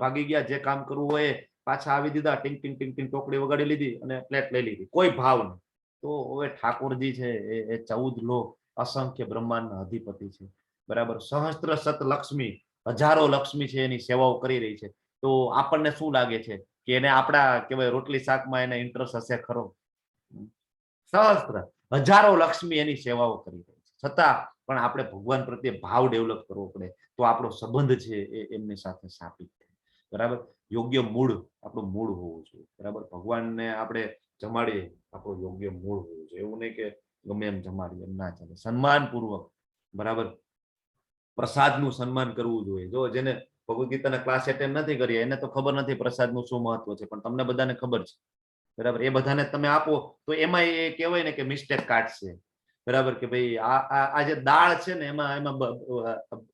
ભાગી ગયા. જે કામ કરવું હોય પાછા આવી દીધા, ટીંગ ટીંગ ટીંગ ટીંગ ટોકડી વગાડી લીધી અને પ્લેટ લઈ લીધી. કોઈ ભાવ નહીં. તો હવે ઠાકોરજી છે એ 14 લોક, અસંખ્ય બ્રહ્માંડના અધિપતિ છે. બરાબર. સહસ્ત્ર સત લક્ષ્મી, હજારો લક્ષ્મી છે એની સેવાઓ કરી રહી છે. તો આપણને શું લાગે છે કે એને આપણા કહેવાય રોટલી શાકમાં એને ઇન્ટરેસ્ટ હશે ખરો? સહસ્ત્ર, હજારો લક્ષ્મી એની સેવાઓ કરી રહી છે. છતાં પણ આપણે ભગવાન પ્રત્યે ભાવ ડેવલપ કરવો પડે તો આપણો સંબંધ છે એ એમની સાથે સ્થાપિત થાય. બરાબર. યોગ્ય મૂળ, આપણું મૂળ હોવું જોઈએ. બરાબર. ભગવાનને આપણે જમાડીએ, આપણું યોગ્ય મૂળ હોવું જોઈએ. એવું નહીં કે ગમે એમ જમાડીએ, એમ ના ચાલે. સન્માનપૂર્વક. બરાબર. પ્રસાદનું સન્માન કરવું જોઈએ. જો જેને ભગવદ ગીતાના ક્લાસ એટેન્ડ નથી કર્યા એને તો ખબર નથી પ્રસાદનું શું મહત્વ છે, પણ તમને બધાને ખબર છે. બરાબર. એ બધાને તમે આપો તો એમાં એ કહેવાય ને કે મિસ્ટેક કાઢશે. બરાબર. કે ભાઈ આ જે દાળ છે ને એમાં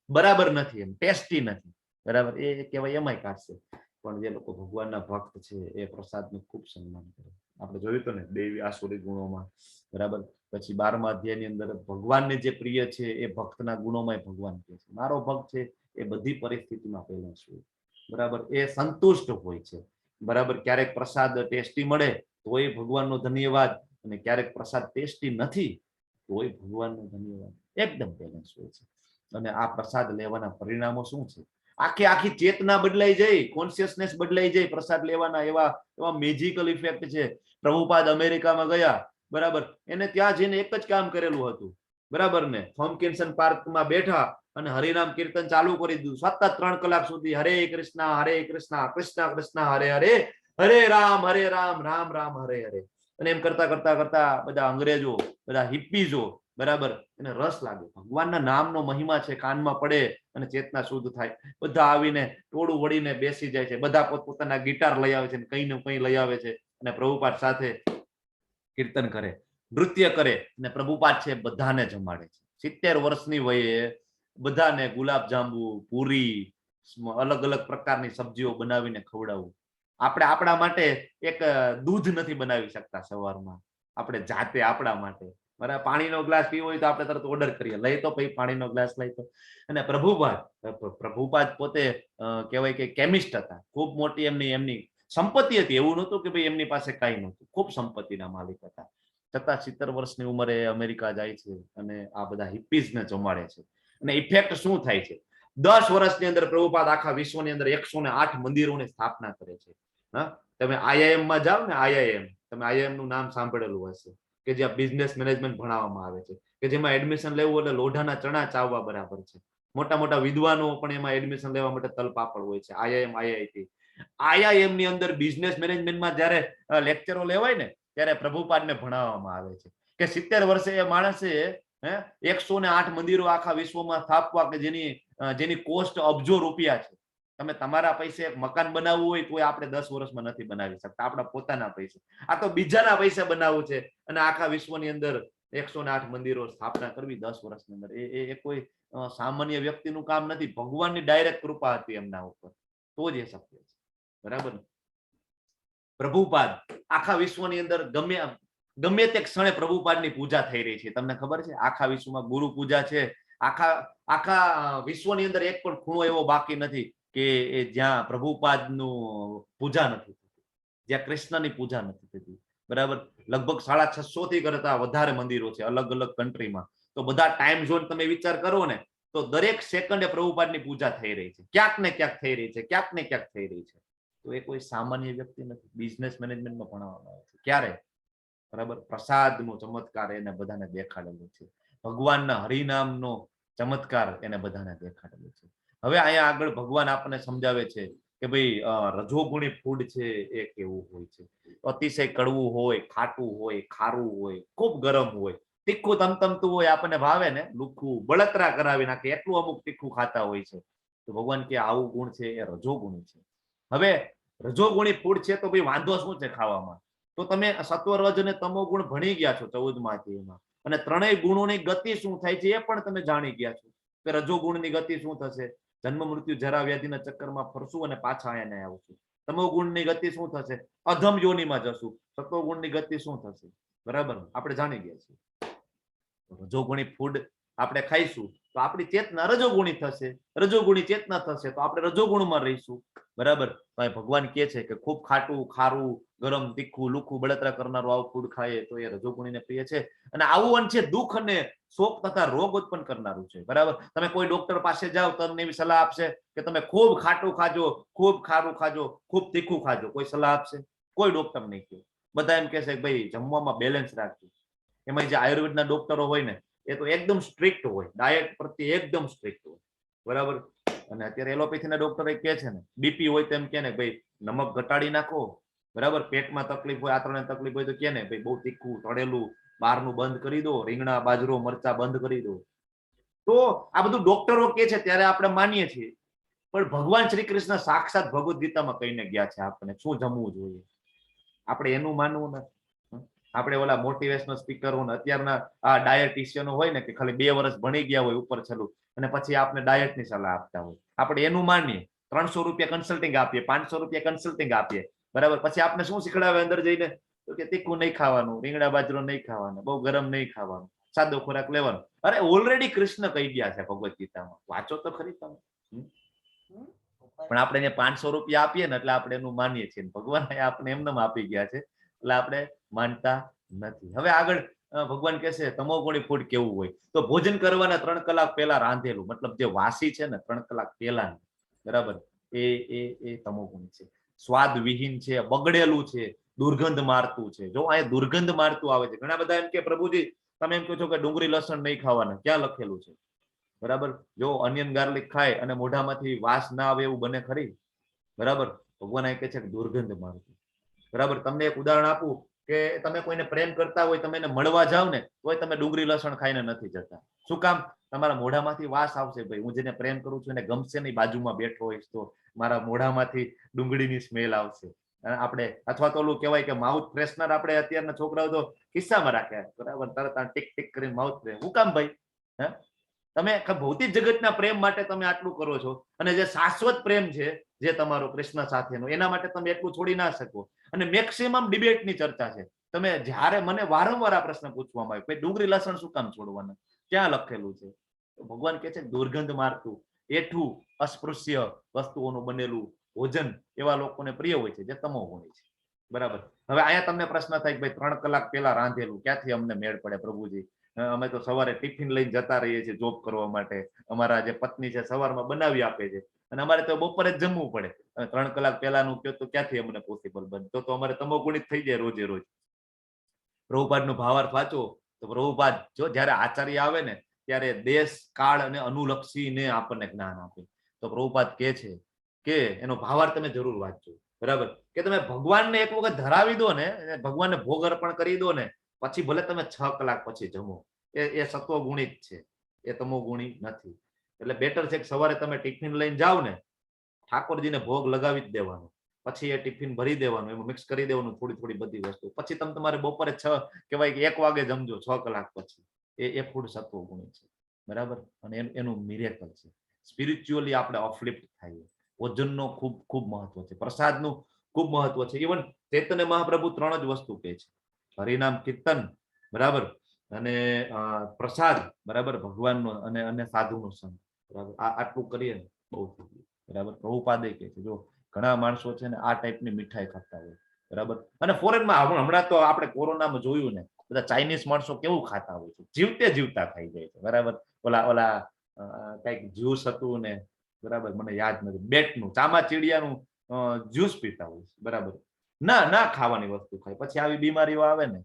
બરાબર નથી, એમ ટેસ્ટી નથી. બરાબર. એ કહેવાય એમાંય કાઢશે. પણ જે લોકો ભગવાનના ભક્ત છે એ પ્રસાદનું ખૂબ સન્માન કરે. આપણે જોયું હતું ને દૈવી આસુરી ગુણોમાં, બરાબર. પછી 12મા અધ્યાયની અંદર ભગવાનને જે પ્રિય છે એ ભક્તના ગુણોમાં ભગવાન કહે છે મારો ભક્ત છે એ બધી પરિસ્થિતિમાં પહેલા છે, બરાબર. એ સંતુષ્ટ હોય છે, બરાબર. ક્યારેક પ્રસાદ ટેસ્ટી મળે તો એ ભગવાનનો ધન્યવાદ, અને ક્યારેક પ્રસાદ ટેસ્ટી નથી તો એ ભગવાનનો ધન્યવાદ. એકદમ બેલેન્સ હોય છે. અને આ પ્રસાદ લેવાના પરિણામો શું છે? આખી ચેતના બદલાઈ જાય, કોન્શિયસનેસ બદલાઈ જાય પ્રસાદ લેવાના. એવા મેજિકલ ઇફેક્ટ છે. પ્રભુપાદ અમેરિકામાં ગયા, બરાબર. એને ત્યાં જઈને એક જ કામ કરેલું હતું, બરાબર ને. થોમ્કિન્સન પાર્કમાં બેઠા અને હરિનામ કીર્તન ચાલુ કરી દીધું. સતત 3 કલાક સુધી હરે કૃષ્ણ કૃષ્ણ કૃષ્ણ હરે હરે, હરે રામ રામ રામ હરે હરે. અને એમ કરતા કરતા કરતા બધા અંગ્રેજો, બધા હિપ્પીઝો, બરાબર, એને રસ લાગે. ભગવાનના નામનો મહિમા છે, કાનમાં પડે અને ચેતના શુદ્ધ થાય. બધા આવીને ટોળું વળીને બેસી જાય છે. બધા પોતપોતાના ગિટાર લઈ આવે છે, કઈ ને કઈ લઈ આવે છે, અને પ્રભુપાદ સાથે કીર્તન કરે, નૃત્ય કરે, અને પ્રભુપાદ છે બધાને જમાડે છે. 70 વર્ષની વયે બધાને ગુલાબ જાંબુ, પૂરી, અલગ અલગ પ્રકારની સબ્જીઓ બનાવીને ખવડાવવું. આપણે આપણા માટે એક દૂધ નથી બનાવી શકતા સવારમાં, આપણે જાતે આપણા માટે, બરાબર. પાણીનો ગ્લાસ પીવો હોય તો આપણે તરત ઓર્ડર કરીએ, લઈ તો પછી પાણીનો ગ્લાસ લઈ તો. અને પ્રભુપાદ પોતે કહેવાય કે કેમિસ્ટ હતા. ખૂબ મોટી એમની સંપત્તિ હતી. એવું નહોતું કે ભાઈ એમની પાસે કઈ નહોતું, ખૂબ સંપત્તિના માલિક હતા. છતાં 70 વર્ષની ઉંમરે અમેરિકા જાય છે અને આ બધા હિપ્પીઝને જમાડે છે. અને ઇફેક્ટ શું થાય છે? 10 વર્ષની અંદર પ્રભુપાદ આખા વિશ્વની અંદર 108 મંદિરોની સ્થાપના કરે છે. હા, તમે IIM માં જાઓ ને, તમે IIM નું નામ સાંભળેલું હશે, કે જ્યાં બિઝનેસ મેનેજમેન્ટ ભણાવવામાં આવે છે, કે જેમાં એડમિશન લેવું એટલે લોઢાના ચણા ચાવવા બરાબર છે. મોટા મોટા વિદ્વાનો પણ એમાં એડમિશન લેવા માટે તલપાપડ હોય છે. IIM ની અંદર બિઝનેસ મેનેજમેન્ટમાં જ્યારે લેક્ચરો લેવાય ને, ત્યારે પ્રભુપાદને ભણાવવામાં આવે છે કે 70 વર્ષે એ માણસે 108 મંદિરો આખા વિશ્વમાં સ્થાપવા, કે જેની કોસ્ટ અબજો રૂપિયા છે. તમે તમારા પૈસે એક મકાન બનાવવું હોય તો આપણે 10 વર્ષમાં નથી બનાવી શકતા, આપણા પોતાના પૈસે. આ તો બીજાના પૈસે બનાવવું છે, અને આખા વિશ્વની અંદર 108 મંદિરો સ્થાપના કરવી 10 વર્ષની અંદર, એ કોઈ સામાન્ય વ્યક્તિનું કામ નથી. ભગવાનની ડાયરેક્ટ કૃપા હતી એમના ઉપર, તો જ એ શક્ય છે, બરાબર. પ્રભુપાદ આખા વિશ્વની અંદર ગમે તે ક્ષણે પ્રભુપાદની પૂજા થઈ રહી છે. તમને ખબર છે, આખા વિશ્વમાં ગુરુ પૂજા છે. આખા વિશ્વની અંદર એક પણ ખૂણો એવો બાકી નથી કે જ્યાં પ્રભુપાદનું પૂજા નથી થતી, જ્યાં કૃષ્ણની પૂજા નથી થતી, બરાબર. લગભગ 650 થી કરતા વધારે મંદિરો છે અલગ અલગ કન્ટ્રીમાં. તો બધા ટાઈમ ઝોન તમે વિચાર કરો ને, તો દરેક સેકન્ડે પ્રભુપાદની પૂજા થઈ રહી છે, ક્યાંક ને ક્યાંક થઈ રહી છે, ક્યાંક ને ક્યાંક થઈ રહી છે. તો એ કોઈ સામાન્ય વ્યક્તિ નથી. બિઝનેસ મેનેજમેન્ટમાં ભણાવવામાં આવે છે. ક્યારે? બરાબર. પ્રસાદનો ચમત્કાર એને બધાને દેખાડેલો છે. ભગવાનના હરિનામનો ચમત્કાર એને બધાને દેખાડેલો છે. હવે અહીંયા આગળ ભગવાન આપણને સમજાવે છે કે ભાઈ રજોગુણી ફૂડ છે એ કેવું હોય છે. અતિશય કડવું હોય, ખાટું હોય, ખારું હોય, ખૂબ ગરમ હોય, તીખું તમતમતું હોય, આપણને ભાવે ને, લુખું બળતરા કરાવી નાખે એટલું અમુક તીખું ખાતા હોય છે. તો ભગવાન કે આવું ગુણ છે એ રજોગુણી છે. હવે રજોગુણી ફૂડ છે તો ભાઈ વાંધો શું છે ખાવામાં? તો તમે સત્વ, રજ અને તમો ગુણ ભણી ગયા છો 14મા અધ્યાયમાં, અને ત્રણેય ગુણોની ગતિ શું થાય છે એ પણ તમે જાણી ગયા છો. કે રજોગુણની ગતિ શું થશે? જન્મ મૃત્યુ જરા વ્યાધિના ચક્કરમાં ફરશું અને પાછા અહીંયા આવશું. તમો ગુણની ગતિ શું થશે? અધમ યોનિમાં જશું. સત્વ ગુણની ગતિ શું થશે? બરાબર, આપણે જાણી ગયા છીએ. રજોગુણી ફૂડ આપણે ખાઈશું તો આપણી ચેતના રજોગુણી થશે, રજોગુણી ચેતના થશે તો આપણે રજોગુણમાં રહીશું, બરાબર. ભગવાન કહે છે કે ખૂબ ખાટું, ખારું, ગરમ, તીખું, લુખું, બળતરા કરનારું આવું ફૂડ ખાય તો એ રજોગુણીને પ્રિય છે. અને આવું અંશે દુઃખ અને શોક તથા રોગ ઉત્પન્ન કરનારું છે, બરાબર. તમે કોઈ ડોક્ટર પાસે જાઓ, તમને એવી સલાહ આપશે કે તમે ખૂબ ખાટું ખાજો, ખૂબ ખારું ખાજો, ખૂબ તીખું ખાજો. કોઈ સલાહ આપશે? કોઈ ડોક્ટર નહીં કહે. બધા એમ કહેશે કે ભાઈ જમવામાં બેલેન્સ રાખજો. એમાં જે આયુર્વેદના ડોક્ટરો હોય ને, એ તો એકદમ સ્ટ્રિક્ટ હોય, ડાયટ પ્રત્યે એકદમ સ્ટ્રિક્ટ હોય, બરાબર. અને અત્યારે એલોપેથીના ડોક્ટર કહે છે ને, બીપી હોય તેમ કે ને ભાઈ નમક ઘટાડી નાખો, બરાબર. પેટમાં તકલીફ હોય, આંતરડાની તકલીફ હોય તો કે ને ભાઈ બહુ તીખું તળેલું બહારનું બંધ કરી દો, રીંગણા, બાજરો, મરચા બંધ કરી દો. તો આ બધું ડોક્ટરો કે છે ત્યારે આપણે માનીએ છીએ, પણ ભગવાન શ્રી કૃષ્ણ સાક્ષાત ભગવદ્ ગીતામાં કહીને ગયા છે આપણે શું જમવું જોઈએ. આપણે એનું માનવું નથી. આપણે ઓલા મોટિવેશનલ સ્પીકરો ને અત્યારના આ ડાયટિશિયનો હોય ને, કે ખાલી 2 વર્ષ ભણી ગયા હોય ઉપર છેલ્લું, અને પછી આપણે ડાયટની સલાહ આપતા હોય. આપણે એનું માનીએ, 300 રૂપિયા કન્સલ્ટિંગ આપીએ, 500 રૂપિયા કન્સલ્ટિંગ આપીએ, બરાબર. પછી આપણે શું શીખડાવે અંદર જઈને? તો કે તીખું નહીં ખાવાનું, રીંગણા બાજરો નહીં ખાવાનું, બહુ ગરમ નહીં ખાવાનું, સાદો ખોરાક લેવાનો. અરે ઓલરેડી કૃષ્ણ કહી ગયા છે ભગવદ ગીતામાં, વાંચો તો ખરી તમે. પણ આપણે એને 500 રૂપિયા આપીએ ને એટલે આપણે એનું માનીએ છીએ, ભગવાન આપણે એમને આપી ગયા છે એટલે આપણે માનતા નથી. હવે આગળ ભગવાન કહે છે તમોગુણી ફૂડ કેવું હોય, તો ભોજન કરવાના 3 કલાક પહેલા રાંધેલું, મતલબ જે વાસી છે ને 3 કલાક પહેલા, બરાબર, એ તમોગુણી છે. સ્વાદ વિહીન છે, બગડેલું છે, દુર્ગંધ મારતું છે. જો અહીંયા દુર્ગંધ મારતું આવે છે. ઘણા બધા એમ કે પ્રભુજી તમે એમ કહો છો કે ડુંગળી લસણ નહીં ખાવાના, ક્યાં લખેલું છે? બરાબર, જો અનિયન ગાર્લિક ખાય અને મોઢામાંથી વાસ ના આવે એવું બને ખરી? બરાબર, ભગવાન એ કહે છે કે દુર્ગંધ મારતું. બરાબર, તમને એક ઉદાહરણ આપું કે તમે કોઈને પ્રેમ કરતા હોય, તમે એને મળવા જાવ ને તોય તમે ડુંગળી લસણ ખાઈને નથી જતા. શું કામ? તમારા મોઢામાંથી વાસ આવશે. ભાઈ હું જેને પ્રેમ કરું છું એને ગમશે નહીં, બાજુમાં બેઠો હોઈશ તો મારા મોઢામાંથી ડુંગળીની સ્મેલ આવશે. આપણે અથવા તો ઓલું કહેવાય કે માઉથ ફ્રેશનર આપણે અત્યારના છોકરાઓ તો ખિસ્સામાં રાખે, બરાબર, તરત ટીક ટીક કરીને માઉથ ફ્રેશ. શું કામ ભાઈ? તમે ભૌતિક જગતના પ્રેમ માટે તમે આટલું કરો છો, અને જે શાશ્વત પ્રેમ છે જે તમારો કૃષ્ણ સાથેનો, એના માટે તમે એટલું છોડી ના શકો. અને મેક્સિમમ ડિબેટની ચર્ચા છે. તમે જ્યારે મને વારંવાર આ પ્રશ્ન પૂછવામાં આવ્યો, ડુંગળી લસણ શું કામ છોડવાના, ક્યાં લખેલું છે? ભગવાન કહે છે દુર્ગંધ મારતું, એઠું, અસ્પૃશ્ય વસ્તુઓનું બનેલું ભોજન એવા લોકોને પ્રિય હોય છે જે તમોગુણી છે. બરાબર, હવે અહીંયા તમને પ્રશ્ન થાય કે ભાઈ 3 કલાક પહેલા રાંધેલું ક્યાંથી અમને મેળ પડે પ્રભુજી? અમે તો સવારે ટિફિન લઈને જતા રહીએ છીએ જોબ કરવા માટે, અમારા જે પત્ની છે સવારમાં બનાવી આપે છે, અને અમારે તો બપોરે જ જમવું પડે. 3 કલાક પહેલાનું કહો તો ક્યાંથી અમને પોસિબલ બને? તો અમારે તમોગુણી થઈ જાય રોજે રોજ. પ્રભુપાદનો ભાવાર્થ વાંચો તો પ્રભુપાદ જો જ્યારે આચાર્ય આવે ને ત્યારે દેશ કાળ અને અનુલક્ષીને આપણને જ્ઞાન આપે. તો પ્રભુપાદ કહે છે કે એનો ભાવાર્થ તમે જરૂર વાંચજો. બરાબર, કે તમે ભગવાનને એક વખત ધરાવી દો ને, ભગવાનને ભોગ અર્પણ કરી દો ને, પછી ભલે તમે 6 કલાક પછી જમો, એ સત્વગુણી જ છે, એ તમોગુણી નથી. એટલે બેટર છે કે સવારે તમે ટિફિન લઈને જાઓ ને, ઠાકોરજીને ભોગ લગાવી જ દેવાનો, પછી એ ટિફિન ભરી દેવાનું, એમાં મિક્સ કરી દેવાનું થોડી થોડી બધી વસ્તુ, પછી તમે તમારે બપોરે 6 કહેવાય કે 1 વાગે જમજો 6 કલાક પછી. એ ફૂડ સત્વગુણી છે. બરાબર, અને એનું મિરેકલ છે. સ્પિરિચ્યુઅલી આપણે અપલિફ્ટ થાય. ભોજનનો ખૂબ ખૂબ મહત્વ છે, પ્રસાદનું ખૂબ મહત્વ છે. ઇવન ચૈતન્ય મહાપ્રભુ 3 જ વસ્તુ કહે છે: હરિનામ કીર્તન, બરાબર, અને પ્રસાદ, બરાબર, ભગવાનનો અને સાધુનો સંગ. બરાબર, આટલું કરીએ ને બહુ થઈ ગયું. બરાબર, પ્રભુપાદે કહે છે જો ઘણા માણસો છે ને આ ટાઈપની મીઠાઈ ખાતા હોય. બરાબર, અને ફોરેનમાં હમણાં તો આપણે કોરોનામાં જોયું ને, બધા ચાઇનીઝ માણસો કેવું ખાતા હોય છે, જીવતે જીવતા ખાઈ જાય છે. બરાબર, ઓલા કઈક જ્યુસ હતું ને, બરાબર, મને યાદ નથી, બેટનું ચામાચીડિયાનું જ્યુસ પીતા હોય છે. બરાબર, ના ખાવાની વસ્તુ ખાય, પછી આવી બીમારીઓ આવે ને.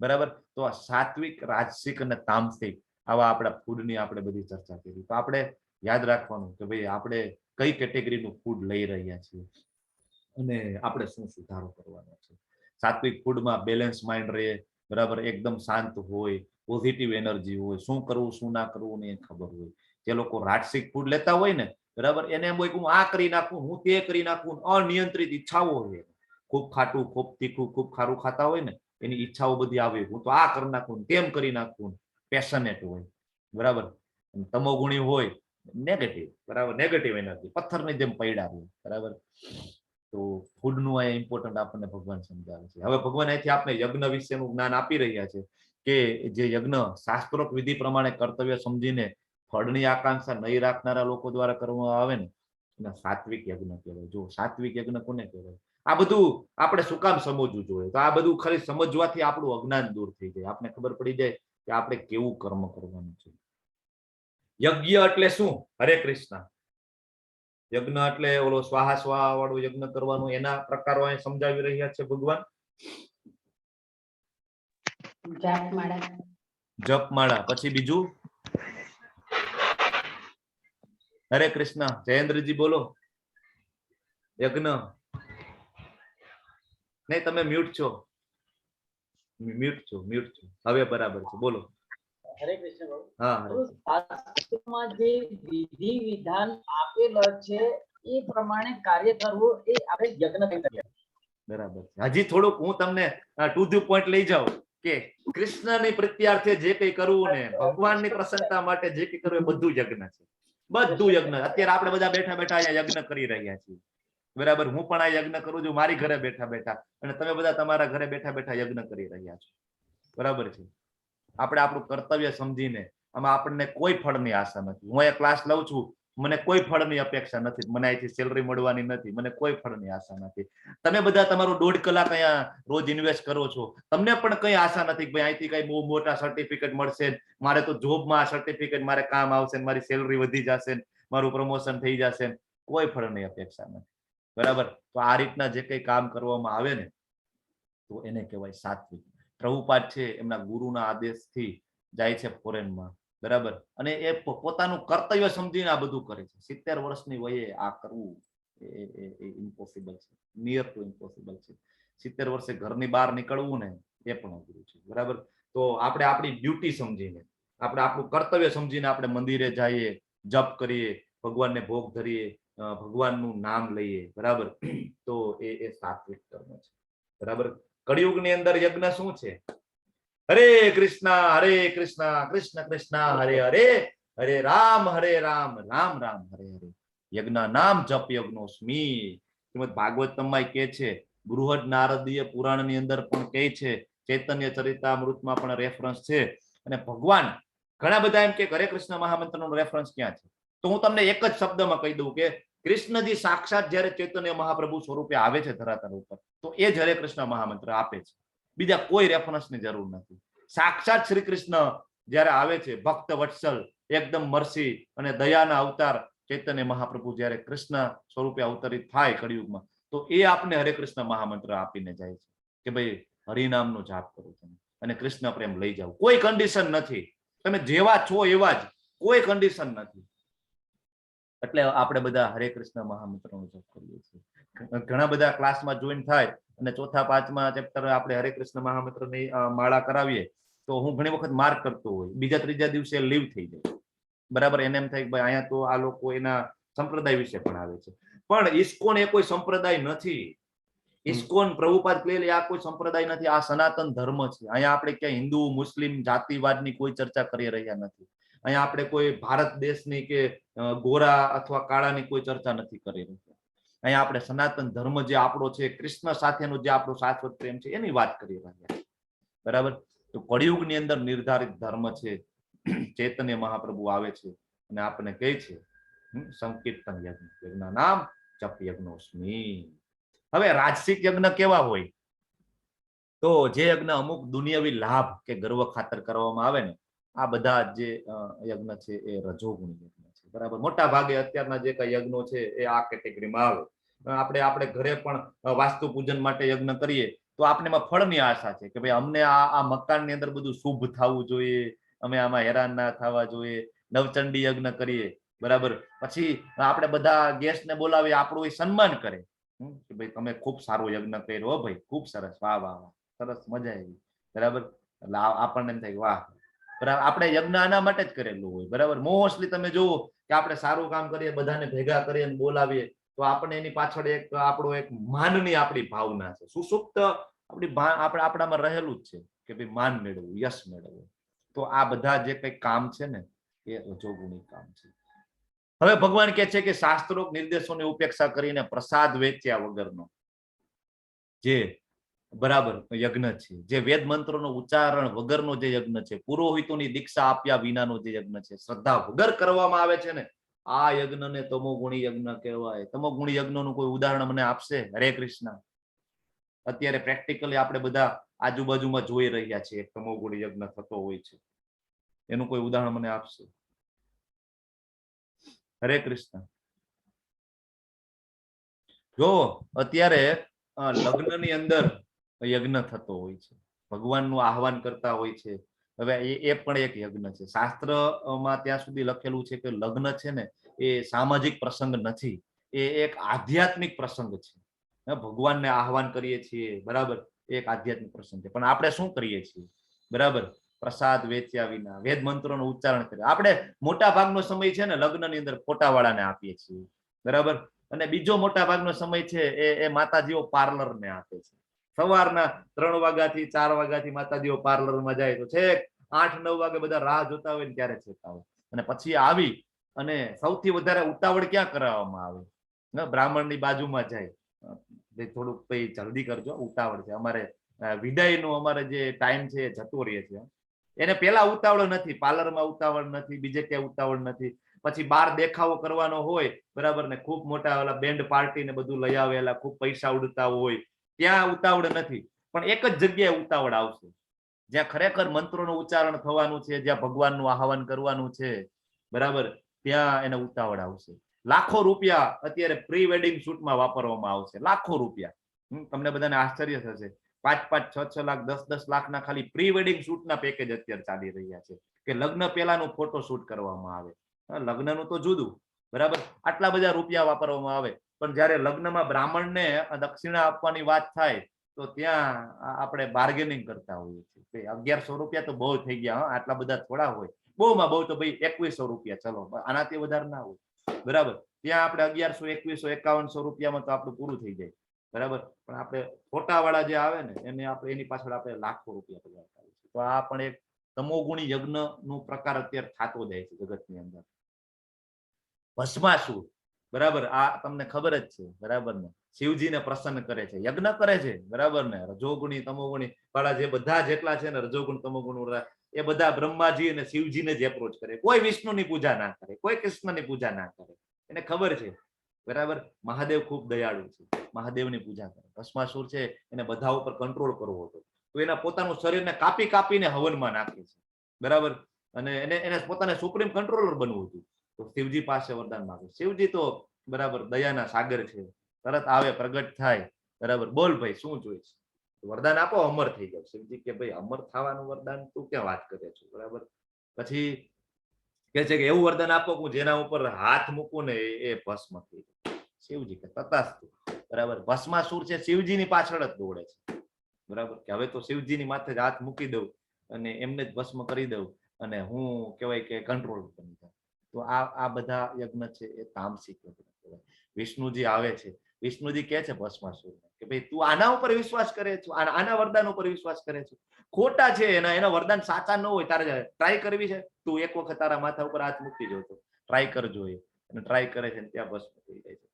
બરાબર, તો આ સાત્વિક, રાજસિક અને તામસિક આવા આપણા ફૂડની આપણે બધી ચર્ચા કરી. તો આપણે યાદ રાખવાનું કે ભાઈ આપણે કઈ કેટેગરીનું ફૂડ લઈ રહ્યા છીએ અને આપણે શું સુધારો કરવાનો છે. સાત્વિક ફૂડમાં બેલેન્સ માઇન્ડ રહે, બરાબર, એકદમ શાંત હોય, પોઝિટિવ એનર્જી હોય, શું કરવું શું ના કરવું ને એ ખબર હોય. જે લોકો રાજસિક ફૂડ લેતા હોય ને, બરાબર, એને એમ હોય કે હું આ કરી નાખું, હું તે કરી નાખું, અનિયંત્રિત ઈચ્છાઓ હોય, ખૂબ ખાટું, ખૂબ તીખું, ખૂબ ખારું ખાતા હોય ને, એની ઈચ્છાઓ બધી આવી, હું તો આ કરી નાખું, તેમ કરી નાખું, પેશનેટ હોય. બરાબર, તમોગુણી હોય નેગેટિવ, બરાબર, નેગેટિવ એનર્જી, પથ્થરની જેમ પડ્યા હોય. બરાબર, તો ફૂડનું આ ઇમ્પોર્ટન્ટ આપણને ભગવાન સમજાવે છે. હવે ભગવાન અહીંથી આપણે યજ્ઞ વિશેનું જ્ઞાન આપી રહ્યા છે કે જે યજ્ઞ શાસ્ત્રોક્ત વિધિ પ્રમાણે કર્તવ્ય સમજીને ફળની આકાંક્ષા નહીં રાખનારા લોકો દ્વારા કરવામાં આવે ને, એને સાત્વિક યજ્ઞ કહેવાય. જો સાત્વિક યજ્ઞ કોને કહેવાય? આ બધું આપણે શું કામ સમજવું જોઈએ? તો આ બધું ખાલી સમજવાથી આપણું અજ્ઞાન દૂર થઈ જાય, આપણે ખબર પડી જાય કે આપણે કેવું કર્મ કરવાનું છે. યજ્ઞ એટલે શું? હરે કૃષ્ણ. યજ્ઞ એટલે ઓલો સ્વાહા સ્વાહા વાળું યજ્ઞ કરવાનું, એના પ્રકારો અહીં સમજાવી રહ્યા છે ભગવાન. જપમાળા, પછી બીજું હરે કૃષ્ણ. જયેન્દ્રજી બોલો. યજ્ઞ નહીં, તમે મ્યુટ છો. હવે બરાબર છે, બોલો. હરે કૃષ્ણ. હા, શાસ્ત્રમાં જે વિધિ વિધાન આપેલા છે એ પ્રમાણે કાર્ય કરવું, એ આપણે યજ્ઞ કહીએ. બરાબર છે. હજી થોડુંક હું તમને ટુ ધ પોઈન્ટ લઈ જાઉં કે કૃષ્ણની પ્રીત્યાર્થે જે કઈ કરવું ને, ભગવાનની પ્રસન્નતા માટે જે કઈ કરવું, એ બધું યજ્ઞ છે. બધું યજ્ઞ. અત્યારે આપણે બધા બેઠા બેઠા અહીંયા યજ્ઞ કરી રહ્યા છીએ. બરાબર. હું પણ આ યજ્ઞ કરું છું મારી ઘરે બેઠા બેઠા, અને તમે બધા તમારા ઘરે બેઠા બેઠા યજ્ઞ કરી રહ્યા છો. બરાબર છે. આપણે આપણું કર્તવ્ય સમજીને, આમાં આપણને કોઈ ફળની આશા નથી. હું એ ક્લાસ લઉં છું, મને કોઈ ફળની અપેક્ષા નથી, મને અહીંથી સેલરી મળવાની નથી, મને કોઈ ફળની આશા નથી. તમે બધા તમારું 1.5 કલાક અહીંયા રોજ ઇન્વેસ્ટ કરો છો, તમને પણ કઈ આશા નથી કે ભાઈ અહીંથી કઈ બહુ મોટા સર્ટિફિકેટ મળશે, મારે તો જોબમાં સર્ટિફિકેટ મારે કામ આવશે, મારી સેલરી વધી જશે, મારું પ્રમોશન થઈ જશે. કોઈ ફળની અપેક્ષા નથી. બરાબર. તો આ રીતના જે કઈ કામ કરવામાં આવે ને, તો એને કહેવાય સાત્વિક. પ્રભુપાદ છે એમના ગુરુના આદેશથી જાય છે ફોરેનમાં. બરાબર. અને એ પોતાનું કર્તવ્ય સમજીને આ બધું કરે છે. 70 વર્ષની વયે આ કરવું એ ઇમ્પોસિબલ છે, નિયર ટુ ઇમ્પોસિબલ છે. 70 વર્ષે ઘરની બહાર નીકળવું ને એ પણ અઘરું છે. બરાબર. તો આપણે આપણી ડ્યુટી સમજીને, આપણે આપણું કર્તવ્ય સમજીને આપણે મંદિરે જઈએ, જપ કરીએ, ભગવાનને ભોગ ધરીએ, ભગવાનનું નામ લઈએ. બરાબર. તો એ સાત્વિક કર્મ છે. બરાબર. કળિયુગની અંદર યજ્ઞ શું છે? હરે કૃષ્ણ કૃષ્ણ કૃષ્ણ હરે હરે, હરે રામ રામ રામ હરે હરે. યજ્ઞ નામ જપ યજ્ઞોસ્મી. શ્રીમદ ભાગવતમમાં કહે છે, બૃહદ નારદીય પુરાણની અંદર પણ કહે છે, ચૈતન્ય ચરિતામૃતમાં પણ રેફરન્સ છે. અને ભગવાન ઘણા બધા એમ કે હરે કૃષ્ણ મહામંત્રનો રેફરન્સ ક્યાં છે? તો હું તમને એક જ શબ્દમાં કહી દઉં કે કૃષ્ણજી સાક્ષાત જ્યારે ચૈતન્ય મહાપ્રભુ સ્વરૂપે આવે છે ધરાતલ ઉપર, તો એ જ હરે કૃષ્ણ મહામંત્ર આપે છે. બીજા કોઈ રેફરન્સની જરૂર નથી. સાક્ષાત શ્રી કૃષ્ણ જ્યારે આવે છે, ભક્ત વત્સલ, એકદમ મરસી અને દયાના અવતાર ચૈતન્ય મહાપ્રભુ જ્યારે કૃષ્ણ સ્વરૂપે અવતરિત થાય કળિયુગમાં, તો એ આપને હરે કૃષ્ણ મહામંત્ર આપીને જાય છે કે ભાઈ હરિનામનો જાપ કરો તમે અને કૃષ્ણ પ્રેમ લઈ જાઓ. કોઈ કન્ડિશન નથી, તમે જેવા છો એવા જ, કોઈ કન્ડિશન નથી. એટલે આપણે બધા હરે કૃષ્ણ મહામંત્રનો જપ કરીએ છીએ. ઘણા બધા ક્લાસમાં જોઈન થાય અને 4થા 5મા ચેપ્ટર આપણે હરે કૃષ્ણ મહામંત્રની માળા કરાવીએ, તો હું ઘણી વખત માર્ક કરતો હોય, બીજા ત્રીજા દિવસે લીવ થઈ જાય. બરાબર. એને એમ થાય કે ભાઈ અહીંયા તો આ લોકો એના સંપ્રદાય વિશે ભણાવે છે, પણ ઇસ્કોન એ કોઈ સંપ્રદાય નથી. ઇસ્કોન પ્રભુપાદ કહે આ કોઈ સંપ્રદાય નથી, આ સનાતન ધર્મ છે. અહીંયા આપણે ક્યાંય હિન્દુ મુસ્લિમ જાતિવાદની કોઈ ચર્ચા કરી રહ્યા નથી. અહીંયા આપણે કોઈ ભારત દેશની કે ગોરા અથવા કાળાની કોઈ ચર્ચા નથી કરી રહ્યા. અહીંયા આપણે સનાતન ધર્મ જે આપણો છે, કૃષ્ણ સાથેનો જે આપણો શાશ્વત પ્રેમ છે, એની વાત કરી રહ્યા. બરાબર. તો કળિયુગની અંદર નિર્ધારિત ધર્મ છે. ચૈતન્ય મહાપ્રભુ આવે છે અને આપણને કહે છે સંકીર્તન યજ્ઞ, યજ્ઞ નામ જપ યજ્ઞોસ્મી. હવે રાજસિક યજ્ઞ કેવા હોય? તો જે યજ્ઞ અમુક દુનિયાવી લાભ કે ગર્વ ખાતર કરવામાં આવે ને, આ બધા જે યજ્ઞ છે એ રજોગુણી યજ્ઞ છે. બરાબર. મોટા ભાગે અત્યારના જે કઈ યજ્ઞો છે એ આ કેટેગરીમાં આવે. આપણે ઘરે પણ વાસ્તુ પૂજન માટે યજ્ઞ કરીએ તો આપણે એમાં ફળની આશા છે કે ભાઈ અમને આ મકાનની અંદર બધું શુભ થવું જોઈએ, અમે આમાં હેરાન ના થવા જોઈએ. નવચંડી યજ્ઞ કરીએ. બરાબર. પછી આપણે બધા ગેસ્ટને બોલાવી આપણું સન્માન કરે કે ભાઈ તમે ખૂબ સારો યજ્ઞ કર્યો ભાઈ, ખૂબ સરસ, વાહ વાહ વાહ, સરસ, મજા આવી. બરાબર. એટલે આપણને એમ થાય વાહ. બરાબર. આપણે યજ્ઞ આના માટે જ કરેલું હોય. બરાબર. મોસ્ટલી તમે જુઓ કે આપણે સારું કામ કરીએ, બધાને ભેગા કરીએ અને બોલાવીએ, તો આપણે એની પાછળ આપણો એક માનની આપણી ભાવના છે, સુસુપ્ત આપણામાં રહેલું જ છે કે ભાઈ માન મેળવવું, યશ મેળવવું. તો આ બધા જે કઈ કામ છે ને એ રજોગુણી કામ છે. હવે ભગવાન કહે છે કે શાસ્ત્રોક નિર્દેશોની ઉપેક્ષા કરીને પ્રસાદ વેચ્યા વગરનો જે બરાબર યજ્ઞ છે, જે વેદ મંત્રોનો ઉચ્ચારણ વગરનો જે યજ્ઞ છે, પુરોહિતોની દીક્ષા આપ્યા વિનાનો જે યજ્ઞ છે, શ્રદ્ધા વગર કરવામાં આવે છે ને, આ યજ્ઞને તમોગુણી યજ્ઞ કહેવાય. તમોગુણી યજ્ઞનું કોઈ ઉદાહરણ મને આપશે? હરે કૃષ્ણ. અત્યારે પ્રેક્ટિકલી આપણે બધા આજુબાજુમાં જોઈ રહ્યા છીએ તમોગુણી યજ્ઞ થતો હોય છે. એનું કોઈ ઉદાહરણ મને આપશે? હરે કૃષ્ણ. જો અત્યારે લગ્નની અંદર યજ્ઞ થતો હોય છે, ભગવાનનું આહવાન કરતા હોય છે. હવે એ પણ એક યજ્ઞ છે. શાસ્ત્રમાં ત્યાં સુધી લખેલું છે કે લગ્ન છે ને એ સામાજિક પ્રસંગ નથી, એ એક આધ્યાત્મિક પ્રસંગ છે. ભગવાનને આહવાન કરીએ છીએ. બરાબર. એક આધ્યાત્મિક પ્રસંગ છે. પણ આપણે શું કરીએ છીએ? બરાબર. પ્રસાદ વેચ્યા વિના વેદ મંત્રોનું ઉચ્ચારણ કરીએ. આપણે મોટા ભાગનો સમય છે ને લગ્નની અંદર ફોટાવાળાને આપીએ છીએ. બરાબર. અને બીજો મોટા ભાગનો સમય છે એ માતાજીઓ પાર્લરને આપે છે. સવારના 3 વાગ્યાથી 4 વાગ્યાથી માતાજીઓ પાર્લરમાં જાય તો છેક 8-9 વાગે બધા રાહ જોતા હોય ને ત્યારે છેક આવે. અને પછી આવી અને સૌથી વધારે ઉતાવળ ક્યાં કરાવવામાં આવે? બ્રાહ્મણની બાજુમાં જાય, ભાઈ થોડુંક ભાઈ જલ્દી કરજો, ઉતાવળ છે અમારે, વિદાયનું અમારે જે ટાઈમ છે એ જતો રહે છે. એને પેલા ઉતાવળ નથી, પાર્લરમાં ઉતાવળ નથી, બીજે ક્યાંય ઉતાવળ નથી, પછી બહાર દેખાવો કરવાનો હોય, બરાબર ને, ખૂબ મોટા ઓલા બેન્ડ પાર્ટી ને બધું લઈ આવેલા, ખૂબ પૈસા ઉડતા હોય, ત્યાં ઉતાવળ નથી. પણ એક જ જગ્યાએ ઉતાવળ આવશે, જ્યાં ખરેખર મંત્રોનું ઉચ્ચારણ થવાનું છે, જ્યાં ભગવાનનું આહવાન કરવાનું છે, બરાબર, ત્યાં એને ઉતાવળ આવશે. લાખો રૂપિયા અત્યારે પ્રી વેડિંગ શૂટમાં વાપરવામાં આવશે, લાખો રૂપિયા. તમને બધાને આશ્ચર્ય થશે, 5-5, 6-6 લાખ, 10-10 લાખના ખાલી પ્રી વેડિંગ શૂટના પેકેજ અત્યારે ચાલી રહ્યા છે, કે લગ્ન પહેલાનું ફોટો શૂટ કરવામાં આવે. લગ્નનું તો જુદું, બરાબર, આટલા બધા રૂપિયા વાપરવામાં આવે. પણ જયારે લગ્નમાં બ્રાહ્મણને દક્ષિણા આપવાની વાત થાય તો ત્યાં આપણે બાર્ગેનિંગ કરતા હોઈએ છીએ. 1100 રૂપિયા તો બહુ થઈ ગયા, આટલા બધા થોડા હોય, બહુમાં બહુ તો ભાઈ 2100 રૂપિયા, ચલો આનાથી વધારે ના હોય, બરાબર. ત્યાં આપણે 1100, 2100, 5100 રૂપિયામાં તો આપણું પૂરું થઈ જાય, બરાબર. પણ આપણે ફોટા વાળા જે આવે ને એને આપણે એની પાછળ આપણે લાખો રૂપિયા પગાર કરીએ છીએ. તો આ પણ એક તમોગુણી યજ્ઞ નું પ્રકાર અત્યારે થતો જાય છે જગતની અંદર. ભસ્માસુર, બરાબર, આ તમને ખબર જ છે, બરાબર ને, શિવજીને પ્રસન્ન કરે છે, યજ્ઞ કરે છે, બરાબર ને. રજોગુણી તમોગુણી વાળા જે બધા જેટલા છે ને, રજોગુણ તમોગુણ વાળા, એ બધા બ્રહ્માજી અને શિવજીને જ એપ્રોચ કરે. કોઈ વિષ્ણુની પૂજા ના કરે, કોઈ કૃષ્ણની પૂજા ના કરે. એને ખબર છે, બરાબર, મહાદેવ ખૂબ દયાળુ છે, મહાદેવની પૂજા કરે. ભસ્માસુર છે એને બધા ઉપર કંટ્રોલ કરવો હતો, તો એના પોતાનું શરીરને કાપી કાપીને હવનમાં નાખે છે, બરાબર. અને એને પોતાને સુપ્રીમ કંટ્રોલર બનવું હતું. તો શિવજી પાસે વરદાન માંગે. શિવજી તો બરાબર દયાના સાગર છે, તરત આવે, પ્રગટ થાય, બરાબર, બોલ ભાઈ શું જોઈશે, વરદાન આપો, અમર થઈ જાવ. શિવજી કે ભાઈ અમર થવાનું વરદાન તું ક્યાં વાત કરે છો, બરાબર. પછી કે છે કે એવું વરદાન આપો કે જેના ઉપર હાથ મૂકું ને એ ભસ્મ થઈ જાય. શિવજી કે તથાસ્તુ, બરાબર. ભસ્માસુર છે શિવજીની પાછળ જ દોડે છે, બરાબર, કે હવે તો શિવજીની માથે જ હાથ મૂકી દઉં અને એમને જ ભસ્મ કરી દઉં અને હું કહેવાય કે કંટ્રોલ બની જાય. તો આ બધા યજ્ઞ છે એ તામસિક યજ્ઞ કહેવાય. વિષ્ણુજી આવે છે, વિષ્ણુજી કહે છે ભસ્માસુર કે ભાઈ તું આના ઉપર વિશ્વાસ કરે છે, આના વરદાન ઉપર વિશ્વાસ કરે છે, ખોટા છે એના વરદાન સાચા ન હોય, તારે ટ્રાય કરવી છે, તું એક વખત તારા માથા ઉપર હાથ મૂકી જો, તો ટ્રાય કરજો. અને ટ્રાય કરે છે ત્યાં ભસ્મ થઈ જાય છે.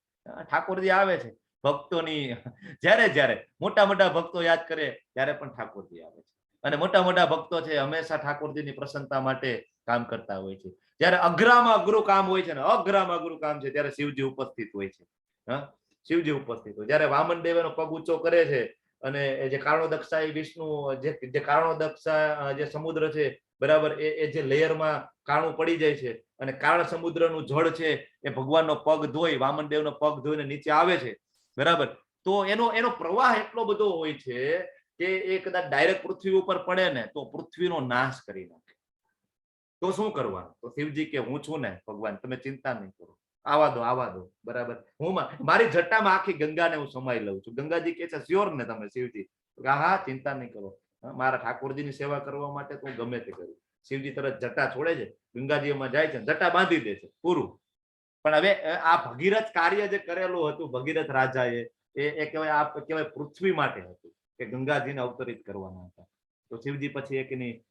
ઠાકોરજી આવે છે ભક્તોની, જ્યારે મોટા મોટા ભક્તો યાદ કરે ત્યારે પણ ઠાકોરજી આવે છે. અને મોટા મોટા ભક્તો છે હંમેશા ઠાકોરજીની પ્રસન્નતા માટે કામ કરતા હોય છે. જયારે અઘરામાં અઘરું કામ હોય છે ને, અઘરામાં અઘરું કામ છે, ત્યારે શિવજી ઉપસ્થિત હોય છે. શિવજી ઉપસ્થિત હોય. જયારે વામન દેવ એનો પગ ઊંચો કરે છે અને જે કારણોદક્ષા વિષ્ણુ જે કારણોદક્ષા જે સમુદ્ર છે, બરાબર, એ જે લેયરમાં કાણું પડી જાય છે અને કાળ સમુદ્રનું જળ છે એ ભગવાનનો પગ ધોઈ, વામનદેવનો પગ ધોઈને નીચે આવે છે, બરાબર. તો એનો પ્રવાહ એટલો બધો હોય છે કે એ કદાચ ડાયરેક્ટ પૃથ્વી ઉપર પડે ને તો પૃથ્વીનો નાશ કરી નાખે. તો શું કરવાનું? તો શિવજી કે હું છું ને ભગવાન, તમે ચિંતા નહીં કરો, આવા દો, બરાબર. હું મારી જટામાં આખી ગંગાને હું સમાઈ લઉં છું. ગંગાજી કે છે શ્યોર ને તમે શિવજી? હા, ચિંતા નહીં કરો, મારા ઠાકોરજીની સેવા કરવા માટે તો હું ગમે તે કરું. શિવજી તરત જટા છોડે છે, ગંગાજી એમાં જાય છે, જટા બાંધી દે છે, પૂરું. પણ હવે આ ભગીરથ કાર્ય જે કરેલું હતું ભગીરથ રાજાએ, એ કહેવાય પૃથ્વી માટે હતું, કે ગંગાજીને અવતરિત કરવાના હતા. તો શિવજી પછી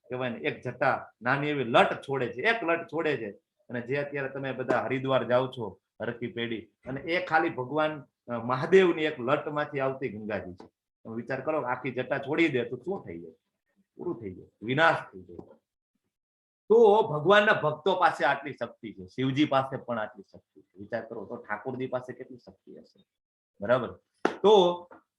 કહેવાય ને એક જટા નાની એવી લટ છોડે છે, એક લટ છોડે છે. અને જે અત્યારે તમે બધા હરિદ્વાર જાઓ છો, હરકી પેઢી, અને એ ખાલી ભગવાન મહાદેવની એક લટ માંથી આવતી ગંગાજી છે. તમે વિચાર કરો, આખી જટા છોડી દે તો શું થઈ જાય? પૂરું થઈ જાય, વિનાશ થઈ જાય. તો ભગવાનના ભક્તો પાસે આટલી શક્તિ છે, શિવજી પાસે પણ આટલી શક્તિ છે. વિચાર કરો તો ઠાકોરજી પાસે કેટલી શક્તિ હશે, બરાબર. તો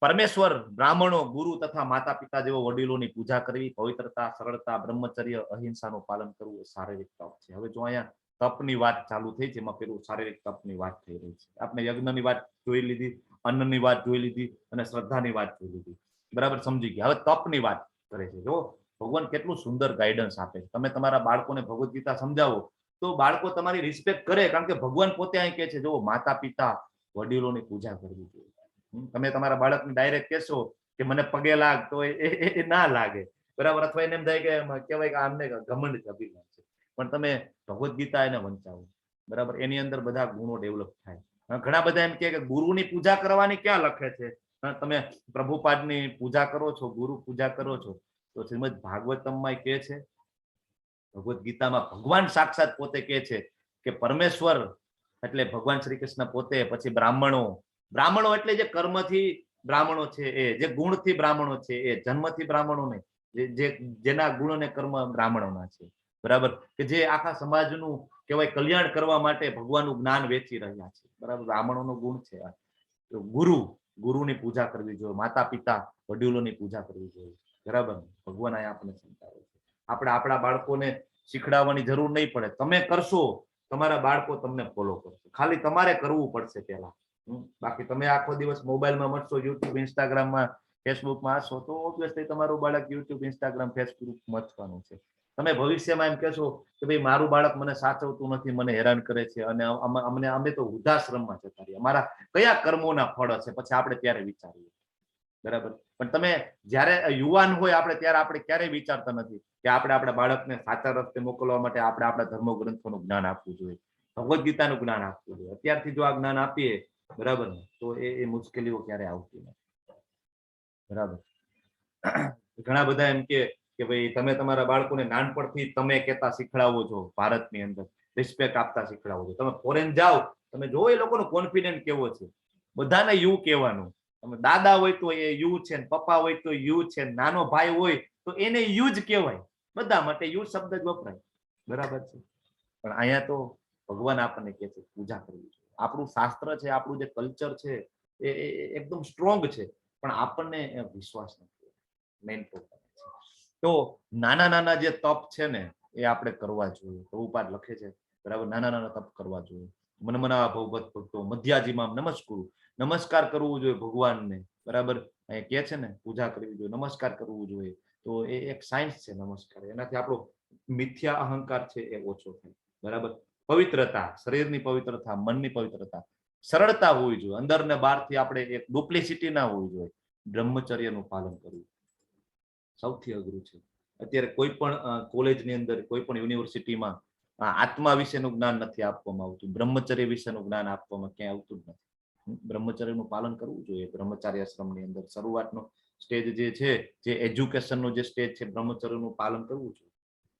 પરમેશ્વર, બ્રાહ્મણો, ગુરુ તથા માતા પિતા જેવો વડીલોની પૂજા કરવી, પવિત્રતા, સરળતા, બ્રહ્મચર્ય, અહિંસાનું પાલન કરવું એ શારીરિક તપ છે. હવે જો અહીંયા તપની વાત ચાલુ થઈ છે, એમાં પેલું શારીરિક તપની વાત થઈ રહી છે. આપણે યજ્ઞની વાત જોઈ લીધી, અન્નની વાત જોઈ લીધી અને શ્રદ્ધાની વાત જોઈ લીધી, બરાબર, સમજી ગયા. હવે તપની વાત કરે છે. જો ભગવાન કેટલું સુંદર ગાઈડન્સ આપે છે. તમે તમારા બાળકોને ભગવદ ગીતા સમજાવો તો બાળકો તમારી રિસ્પેક્ટ કરે, કારણ કે ભગવાન પોતે અહીં કહે છે જો માતા પિતા વડીલોની પૂજા કરવી જોઈએ. તમે તમારા બાળકને ડાયરેક્ટ કહેશો કે મને પગે લાગ તો એ ના લાગે, બરાબર. અથવા એને એમ થાય કે કહેવાય કે આમને ઘમંડ છે, અભિમાન છે. પણ તમે ભગવદ ગીતા એને વંચાવો, બરાબર, એની અંદર બધા ગુણો ડેવલપ થાય. ઘણા બધા એમ કે ગુરુની પૂજા કરવાની ક્યાં લખે છે? તમે પ્રભુપાદની પૂજા કરો છો, ગુરુ પૂજા કરો છો, તો શ્રીમદ ભાગવતમમાં કહે છે, ભગવદ ગીતામાં ભગવાન સાક્ષાત પોતે કહે છે કે પરમેશ્વર એટલે ભગવાન શ્રી કૃષ્ણ પોતે, પછી બ્રાહ્મણો એટલે જે કર્મથી બ્રાહ્મણો છે, એ જે ગુણથી બ્રાહ્મણો છે, એ જન્મથી બ્રાહ્મણો નહીં, જેના ગુણ અને કર્મ બ્રાહ્મણોના છે, બરાબર, કે જે આખા સમાજનું કહેવાય કલ્યાણ કરવા માટે ભગવાનનું જ્ઞાન વેચી રહ્યા છે, બરાબર. બ્રાહ્મણોનો ગુણ છે આ. તો ગુરુની પૂજા કરવી જોઈએ, માતા પિતા વડીલોની પૂજા કરવી જોઈએ, બરાબર. ભગવાન અહીંયા આપણને સમજાવે છે. આપણે આપણા બાળકોને શીખડાવવાની જરૂર નહીં પડે, તમે કરશો તમારા બાળકો તમને ફોલો કરશે, ખાલી તમારે કરવું પડશે પહેલા. બાકી તમે આખો દિવસ મોબાઈલમાં મચશો, યુટ્યુબ ઇન્સ્ટાગ્રામમાં ફેસબુકમાં હશો, તો ઓબ્વિયસલી તમારું બાળક યુટ્યુબ ઇન્સ્ટાગ્રામ ફેસબુક મચવાનું છે. તમે ભવિષ્યમાં એમ કહેશો કે ભાઈ મારું બાળક મને સાચવતું નથી, મને હેરાન કરે છે, અને અમે તો વૃદ્ધાશ્રમમાં જતા રહીએ, અમારા કયા કર્મોના ફળ હશે, પછી આપણે ત્યારે વિચારીએ, બરાબર. પણ તમે જ્યારે યુવાન હોય આપણે, ત્યારે આપણે ક્યારેય વિચારતા નથી કે આપણે આપણા બાળકને સાચા રસ્તે મોકલવા માટે આપણે આપણા ધર્મગ્રંથોનું જ્ઞાન આપવું જોઈએ, ભગવદ્ ગીતાનું જ્ઞાન આપવું જોઈએ. અત્યારથી જો આ જ્ઞાન આપીએ, બરાબર, તો એ મુશ્કેલીઓ ક્યારે આવતી નથી, બરાબર. ઘણા બધા એમ કે ભાઈ તમે તમારા બાળકોને નાનપણથી તમે કહેતા શીખડાવો છો, ભારતની અંદર રિસ્પેક્ટ આપતા શીખડાવો છો. તમે ફોરેન જાઓ, તમે જો એ લોકોનો કોન્ફિડન્સ કેવો છે, બધાને યુ કહેવાનું. તમે દાદા હોય તો એ યુ છે, પપ્પા હોય તો યુ છે, નાનો ભાઈ હોય તો એને યુ જ કહેવાય, બધા માટે યુ શબ્દ જ વપરાય, બરાબર છે. પણ અહીંયા તો ભગવાન આપણને કહે છે પૂજા કરવી જોઈએ. આપણું શાસ્ત્ર છે, આપણું જે કલ્ચર છે, એ એકદમ સ્ટ્રોંગ છે, પણ આપણને વિશ્વાસ નથી, મેઇન પ્રોબ્લેમ છે. તો નાના જે તપ છે ને, એ આપણે કરવા જોઈએ. પ્રભુપાદ લખે છે, બરાબર, નાના તપ કરવા જોઈએ. મનમના ભગવત ભક્તો મધ્યાજીમાં નમસ્કાર કરવું જોઈએ ભગવાનને, બરાબર. અહીંયા કે છે ને પૂજા કરવી જોઈએ, નમસ્કાર કરવું જોઈએ. તો એ એક સાયન્સ છે નમસ્કાર, એનાથી આપણો મિથ્યા અહંકાર છે એ ઓછો થાય, બરાબર. પવિત્રતા, શરીરની પવિત્રતા, મનની પવિત્રતા, સરળતા હોવી જોઈએ, અંદર ને બહારથી આપણે એક ડુપ્લિસિટી ના હોવી જોઈએ. બ્રહ્મચર્યનું પાલન કરવું સૌથી અઘરું છે. અત્યારે કોઈ પણ કોલેજની અંદર, કોઈ પણ યુનિવર્સિટીમાં આત્મા વિશેનું જ્ઞાન નથી આપવામાં આવતું, બ્રહ્મચર્ય વિશેનું જ્ઞાન આપવામાં ક્યાંય આવતું જ નથી. બ્રહ્મચર્યનું પાલન કરવું જોઈએ. બ્રહ્મચાર્ય આશ્રમની અંદર શરૂઆતનો સ્ટેજ જે છે, જે એજ્યુકેશનનો જે સ્ટેજ છે, બ્રહ્મચર્યનું પાલન કરવું જોઈએ,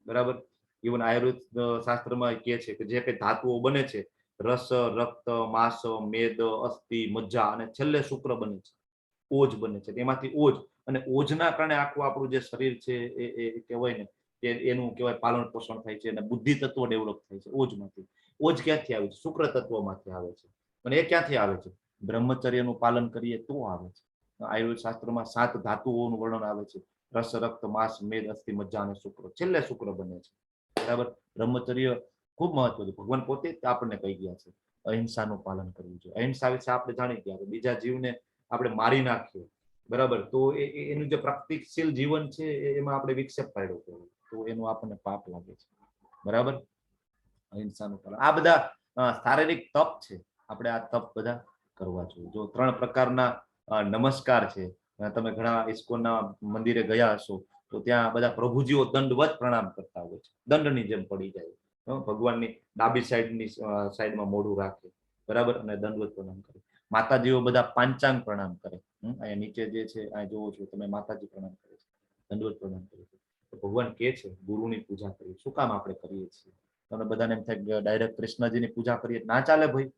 બરાબર. ઇવન આયુર્વેદ શાસ્ત્રમાં કહે છે કે જે કઈ ધાતુઓ બને છે, રસ, રક્ત, માંસ, મેદ, અસ્થિ, મજ્જા અને છેલ્લે શુક્ર બને છે, ઓજ બને છે. એમાંથી ઓજ, અને ઓજના કારણે આખું આપણું જે શરીર છે એ કહેવાય ને કે એનું કહેવાય પાલન પોષણ થાય છે, અને બુદ્ધિ તત્વ ડેવલપ થાય છે ઓજમાંથી. ઓજ ક્યાંથી આવે છે? શુક્ર તત્વમાંથી આવે છે. અને એ ક્યાંથી આવે છે? બ્રહ્મચર્યનું પાલન કરીએ તો આવે છે. આયુર્વેદ શાસ્ત્રમાં 7 ધાતુઓનું વર્ણન આવે છે: રસ, રક્ત, માંસ, મેદ, અસ્થિ, મજ્જા અને શુક્ર. છેલ્લે શુક્ર બને છે, બરાબર. બ્રહ્મચર્ય ખૂબ મહત્વ છે. ભગવાન પોતે જ આપણને કહી ગયા છે અહિંસાનું પાલન કરવું જોઈએ. અહિંસા વિશે આપણે જાણી ગયા, બીજા જીવને આપણે મારી નાખીએ, બરાબર, તો એનું જે પ્રગતિશીલ જીવન છે એમાં આપણે વિક્ષેપ પાડ્યો કહેવાય, તો એનું આપણને પાપ લાગે છે, બરાબર. અહિંસાનું પાલન, આ બધા શારીરિક તપ છે. આપણે આ તપ બધા કરવા જોઈએ. જો 3 પ્રકારના નમસ્કાર છે. તમે ઘણા ઇસ્કોનના મંદિરે ગયા હશો તો ત્યાં બધા પ્રભુજીઓ દંડવત પ્રણામ કરતા હોય છે, દંડની જેમ પડી જાય, ભગવાનની ડાબી સાઈડમાં મોઢું રાખે, બરાબર, અને દંડવત પ્રણામ કરે. માતાજીઓ બધા પાંચાંગ પ્રણામ કરે. અહીંયા નીચે જે છે અહીં જોવો છો તમે, માતાજી પ્રણામ કરે છે, દંડવત પ્રણામ કરે છે. તો ભગવાન કહે છે ગુરુની પૂજા કરીએ. શું કામ આપણે કરીએ છીએ? તમને બધાને એમ થાય કે ડાયરેક્ટ કૃષ્ણજીની પૂજા કરીએ, ના ચાલે ભાઈ.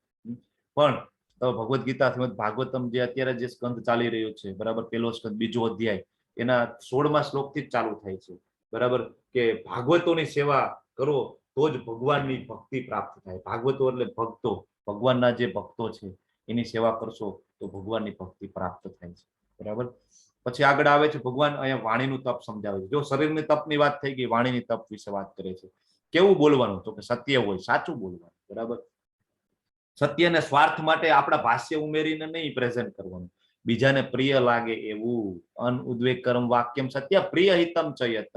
પણ ભગવદ્ ગીતા શ્રીમદ ભાગવતમ જે અત્યારે જે સ્કંદ ચાલી રહ્યો છે, બરાબર, પહેલો સ્કંદ, બીજો અધ્યાય, એના 16મા શ્લોકથી જ ચાલુ થાય છે, બરાબર, કે ભાગવતોની સેવા કરો તો જ ભગવાનની ભક્તિ પ્રાપ્ત થાય. ભાગવતો એટલે ભક્તો, ભગવાનના જે ભક્તો છે એની સેવા કરશો તો ભગવાનની ભક્તિ પ્રાપ્ત થાય છે, બરાબર. પછી આગળ આવે છે ભગવાન અહીંયા વાણીનું તપ સમજાવે છે. જો શરીરની તપની વાત થઈ ગઈ, વાણીની તપ વિશે વાત કરે છે. કેવું બોલવાનું? તો કે સત્ય હોય, સાચું બોલવાનું, બરાબર. સત્યને સ્વાર્થ માટે આપણા ભાષ્ય ઉમેરીને નહીં પ્રેઝન્ટ કરવાનું. બીજાને પ્રિય લાગે એવું અનઉદ્વેગ કર્મ વાક્યમ સત્ય પ્રિય હિતમ ચયત.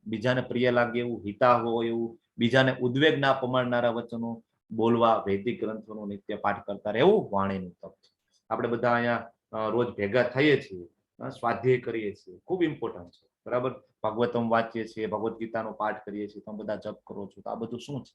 બીજાને પ્રિય લાગે એવું, હિતા હોય એવું, બીજાને ઉદ્વેગ ના પમાડનારા વચનો બોલવા, વૈદિક ગ્રંથોનો નિત્ય પાઠ કરતા રહેવું વાણીનું તપ છે. આપણે બધા અહીંયા રોજ ભેગા થઈએ છીએ, સ્વાધ્યાય કરીએ છીએ, ખૂબ ઇમ્પોર્ટન્ટ છે, બરાબર. ભાગવતમ વાંચીએ છીએ, ભગવદ્ ગીતાનો પાઠ કરીએ છીએ, તમે બધા જપ કરો છો, તો આ બધું શું છે?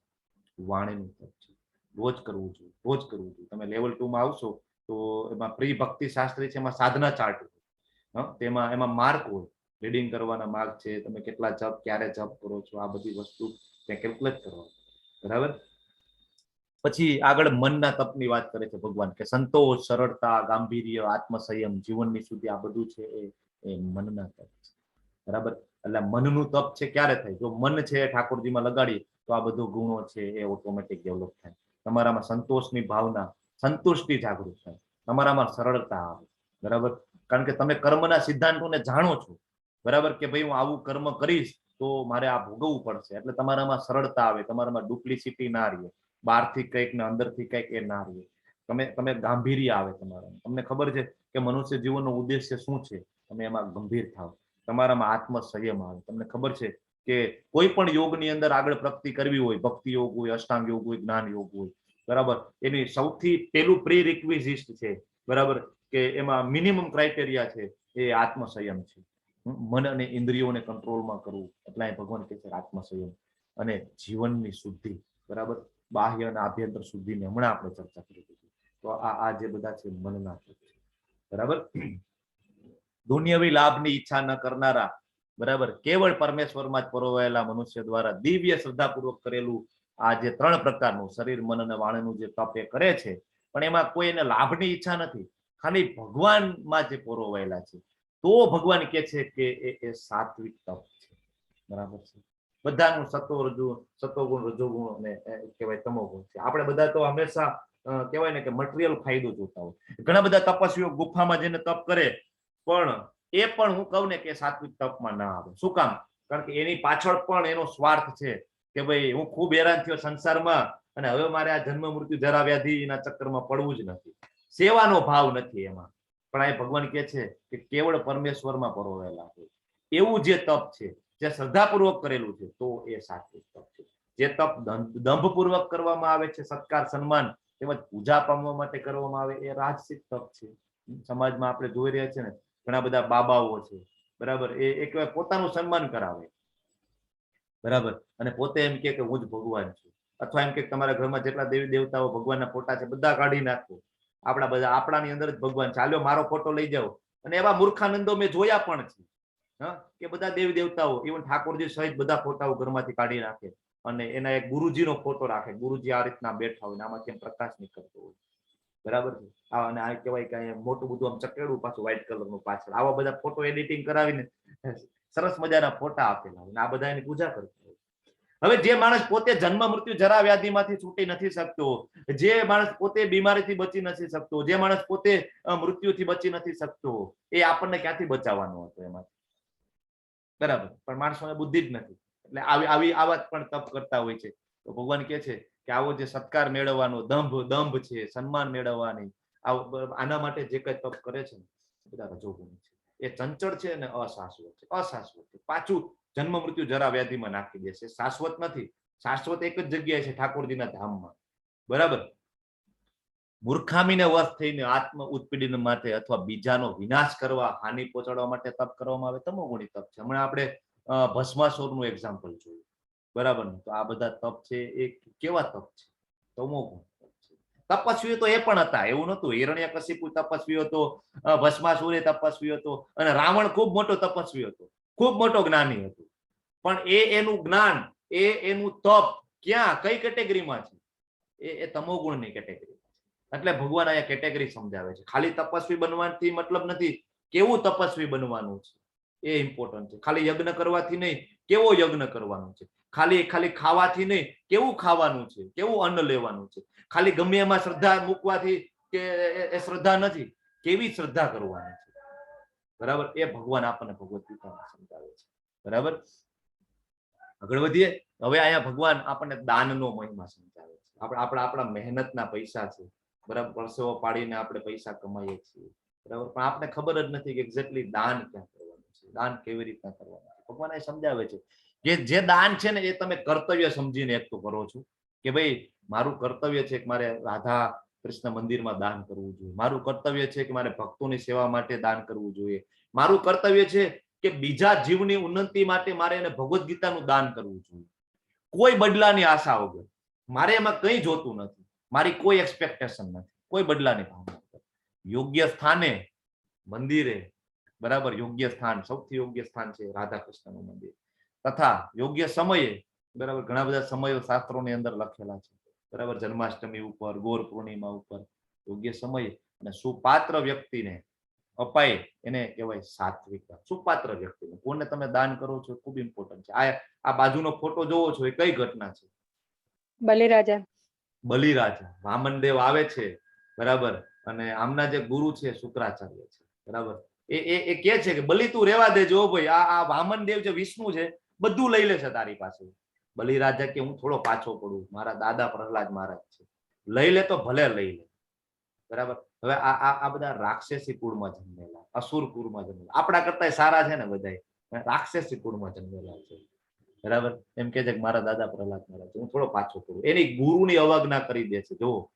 વાણીનું તપ છે. રોજ કરવું જોઈએ, રોજ કરવું જોઈએ. તમે લેવલ 2 માં આવશો તો એમાં પ્રી ભક્તિ શાસ્ત્રી છે, એમાં સાધના ચાર્ટ હોય, તેમાં એમાં માર્ક હોય, રીડિંગ કરવાના માર્ક છે, તમે કેટલા જપ, ક્યારે જપ કરો છો, આ બધી વસ્તુ ત્યાં કેલ્ક્યુલેટ કરવા, બરાબર. પછી આગળ મનના તપની વાત કરે છે ભગવાન કે સંતોષ, સરળતા, ગાંભીર્ય, આત્મસંયમ, જીવનની શુદ્ધિ, આ બધું છે એ મનના તપ છે. બરાબર. એટલે મનનું તપ છે ક્યારે થાય? જો મન છે ઠાકોરજીમાં લગાડીએ તો આ બધું ગુણો છે એ ઓટોમેટિક ડેવલપ થાય. તમારામાં સંતોષની ભાવના, સંતુષ્ટિ જાગૃત થાય. તમારામાં સરળતા આવે. બરાબર. કારણ કે તમે કર્મના સિદ્ધાંતોને જાણો છો. બરાબર, કે ભાઈ હું આવું કર્મ કરીશ તો મારે આ ભોગવવું પડશે. એટલે તમારામાં સરળતા આવે, તમારામાં ડુપ્લિસિટી ના રહે, બહારથી કંઈક ને અંદરથી કંઈક એ ના રહે. તમે ગાંભીર્ય આવે તમારામાં. તમને ખબર છે કે મનુષ્ય જીવનનો ઉદ્દેશ્ય શું છે, તમે એમાં ગંભીર થાવ. તમારામાં આત્મસંયમ આવે. તમને ખબર છે કે કોઈ પણ યોગની અંદર આગળ પ્રગતિ કરવી હોય, ભક્તિ યોગ હોય, અષ્ટાંગ યોગ હોય, જ્ઞાન યોગ હોય, બરાબર, એની સૌથી પહેલું પ્રી રિક્વિઝિટ છે, બરાબર, કે એમાં મિનિમમ ક્રાઇટેરિયા છે એ આત્મસંયમ છે. મન અને ઇન્દ્રિયોને કંટ્રોલમાં કરવું, એટલે ભગવાન કહે છે આત્મસંયમ. અને જીવનની શુદ્ધિ, બરાબર, બાહ્ય અને આભ્યંતર શુદ્ધિની હમણાં આપણે ચર્ચા કરી દીધી. તો આ જે બધા છે મનના છે, બરાબર. દુનિયાવી લાભની ઈચ્છા ન કરનારા, બરાબર, કેવળ પરમેશ્વરમાં જ પરોવાયેલા મનુષ્ય દ્વારા દિવ્ય શ્રદ્ધાપૂર્વક કરેલું આ જે 3 પ્રકારનું શરીર, મન અને વાણીનું જે તપ એ કરે છે, પણ એમાં કોઈ એને લાભની ઈચ્છા નથી, ખાલી ભગવાનમાં જે પરોવાયેલા છે, તો ભગવાન કહે છે કે એ સાત્વિક તપ છે. બરાબર છે. બધાનું સતોગુણ, રજોગુણ અને કહેવાય તમોગુણ છે. આપણે બધા તો હંમેશા કહેવાય ને કે મટીરિયલ ફાયદો જોતા હોય. ઘણા બધા તપસ્વીઓ ગુફામાં જઈને તપ કરે, પણ એ પણ હું કહું ને કે સાત્વિક તપમાં ના આવે. શું કામ? કારણ કે એની પાછળ પણ એનો સ્વાર્થ છે કે ભાઈ હું ખૂબ હેરાન થયો સંસારમાં અને હવે મારે આ જન્મ મૃત્યુ જરા વ્યાધિના ચક્કરમાં પડવું જ નથી. સેવાનો ભાવ નથી એમાં. પણ આ ભગવાન કહે છે કે કેવળ પરમેશ્વરમાં પરોવાયેલા છે એવું જે તપ છે, જે શ્રદ્ધાપૂર્વક કરેલું છે, તો એ સાત્વિક તપ છે. જે તપ દંભપૂર્વક કરવામાં આવે છે, સત્કાર, સન્માન તેમજ પૂજા પામવા માટે કરવામાં આવે, એ રાજસિક તપ છે. સમાજમાં આપણે જોઈ રહ્યા છીએ ને, ઘણા બધા બાબાઓ છે, બરાબર, એ કહેવાય પોતાનું સન્માન કરાવે, બરાબર, અને પોતે એમ કે હું જ ભગવાન છું. અથવા એમ કે તમારા ઘરમાં જેટલા દેવી દેવતાઓ ભગવાનના ફોટા છે બધા કાઢી નાખો, આપણાની અંદર જ ભગવાન, ચાલ્યો મારો ફોટો લઈ જાઓ. અને એવા મૂર્ખાનંદો મેં જોયા પણ છે, કે બધા દેવી દેવતાઓ, ઇવન ઠાકોરજી સહિત બધા ફોટાઓ ઘરમાંથી કાઢી નાખે અને એના એક ગુરુજીનો ફોટો રાખે. ગુરુજી આ રીતના બેઠા હોય, આમાંથી પ્રકાશ નીકળતો હોય, બરાબર છે. અને આ કહેવાય કે મોટું બધું આમ ચકેડું પાછું વ્હાઈટ કલરનું પાછળ, આવા બધા ફોટો એડિટિંગ કરાવીને સરસ મજાના ફોટા આપેલા હોય, આ બધા એની પૂજા કરતા હોય. હવે જે માણસ પોતે જન્મ મૃત્યુ જરા વ્યાધિમાંથી છૂટી નથી શકતો, જે માણસ પોતે બીમારીથી બચી નથી શકતો, જે માણસ પોતે મૃત્યુથી બચી નથી શકતો, એ આપણને ક્યાંથી બચાવવાનો હતો એમાંથી? બરાબર. પણ માણસોને બુદ્ધિ જ નથી, એટલે આવા પણ તપ કરતા હોય છે. તો ભગવાન કહે છે કે આવો જે સત્કાર મેળવવાનો દંભ છે, સન્માન મેળવવાની, આના માટે જે કઈ તપ કરે છે ને, બધા રજોગુણ છે. એ ચંચળ છે અને અશાશ્વત છે. અશાશ્વત છે, પાછું જન્મ મૃત્યુ જરા વ્યાધિમાં નાખી દેશે. શાશ્વત નથી. શાશ્વત એક જ જગ્યાએ છે, ઠાકોરજીના ધામમાં. બરાબર. મૂર્ખામીને વશ થઈને આત્મ ઉત્પીડન માટે અથવા બીજાનો વિનાશ કરવા, હાનિ પહોંચાડવા માટે તપ કરવામાં આવે, તમોગુણી તપ છે. હમણાં આપણે ભસ્માસુરનું એક્ઝામ્પલ જોયું, બરાબર ને? તો આ બધા તપ છે એ કેવા તપ છે? તમોગુણ તપ છે. તપસ્વી તો એ પણ હતા, એવું નતું. હિરણ્યકશિપુ તપસ્વી હતો, ભસ્માસુર તપસ્વી હતો, અને રાવણ ખૂબ મોટો તપસ્વી હતો, ખૂબ મોટો જ્ઞાની હતો. પણ એનું જ્ઞાન, એનું તપ ક્યાં, કઈ કેટેગરીમાં છે? એ તમોગુણની કેટેગરી. એટલે ભગવાન અહીંયા કેટેગરી સમજાવે છે. ખાલી તપસ્વી બનવાથી મતલબ નથી, કેવું તપસ્વી બનવાનું છે એ ઇમ્પોર્ટન્ટ છે. ખાલી યજ્ઞ કરવાથી નહીં, કેવો યજ્ઞ કરવાનો છે. ખાલી ખાવાથી નહીં, કેવું ખાવાનું છે, કેવું અન્ન લેવાનું છે. ખાલી ગમે એમાં શ્રદ્ધા મૂકવાથી કે એ શ્રદ્ધા નથી, કેવી શ્રદ્ધા કરવાની છે, બરાબર? એ ભગવાન આપણને ભગવદ ગીતામાં સમજાવે છે, બરાબર. આગળ વધીએ. હવે અહીંયા ભગવાન આપણને દાનનો મહિમા સમજાવે છે. આપણા મહેનતના પૈસા છે, બરાબર, પરસેવો પાડીને આપણે પૈસા કમાઈએ છીએ, બરાબર, પણ આપણે ખબર જ નથી કે એક્ઝેક્ટલી દાન ક્યાં કરવાનું છે, દાન કેવી રીતના કરવાનું છે. ભગવાન એ સમજાવે છે કે જે દાન છે ને એ તમે કર્તવ્ય સમજીને એક તો કરો છો, કે ભાઈ મારું કર્તવ્ય છે કે મારે રાધા કૃષ્ણ મંદિરમાં દાન કરવું જોઈએ, મારું કર્તવ્ય છે કે મારે ભક્તોની સેવા માટે દાન કરવું જોઈએ, મારું કર્તવ્ય છે કે બીજા જીવની ઉન્નતિ માટે મારે એને ભગવદ ગીતાનું દાન કરવું જોઈએ, કોઈ બદલાની આશા વગર. મારે એમાં કંઈ જોતું નથી, મારી કોઈ એક્સપેક્ટેશન નથી, કોઈ બદલાની ભાવના. યોગ્ય સ્થાને, મંદિરે, બરાબર, યોગ્ય સ્થાન, સૌથી યોગ્ય સ્થાન છે રાધા કૃષ્ણનું મંદિર. તથા યોગ્ય સમયે, બરાબર, ઘણા બધા સમયો શાસ્ત્રોની અંદર લખેલા છે. બરાબર, જન્માષ્ટમી ઉપર, ગોર પૂર્ણિમા ઉપર યોગ્ય સમય અને સુપાત્ર વ્યક્તિને અપાય એને કહેવાય સાત્વિક દાન. સુપાત્ર વ્યક્તિને કોને તમે દાન કરો છો ખૂબ ઇમ્પોર્ટન્ટ છે. આ બાજુનો ફોટો જોવો છો એ કઈ ઘટના છે? બલિરાજા. બલિરાજા. વામનદેવ આવે છે, બરાબર, અને આમના જે ગુરુ છે શુક્રાચાર્ય છે, બરાબર, એ કે છે કે બલિ તું રેવા દેજો ભાઈ, આ વામનદેવ જે વિષ્ણુ છે બધું લઈ લે છે તારી પાસે. બલિરાજા કે હું થોડો પાછો પડું, મારા દાદા પ્રહલાદ મહારાજ છે, લઈ લે તો ભલે લઈ લે. બરાબર. હવે આ બધા રાક્ષસી કુળમાં જન્મેલા, અસુર કુળમાં જન્મેલા, આપણા કરતા સારા છે ને બધા, રાક્ષસી કુળમાં જન્મેલા છે. બરાબર. એમ કે છે કે મારા દાદા પ્રહલાદ મહારાજ, હું થોડો પાછો પડું. એની ગુરુની અવજ્ઞા કરી દે છે. જો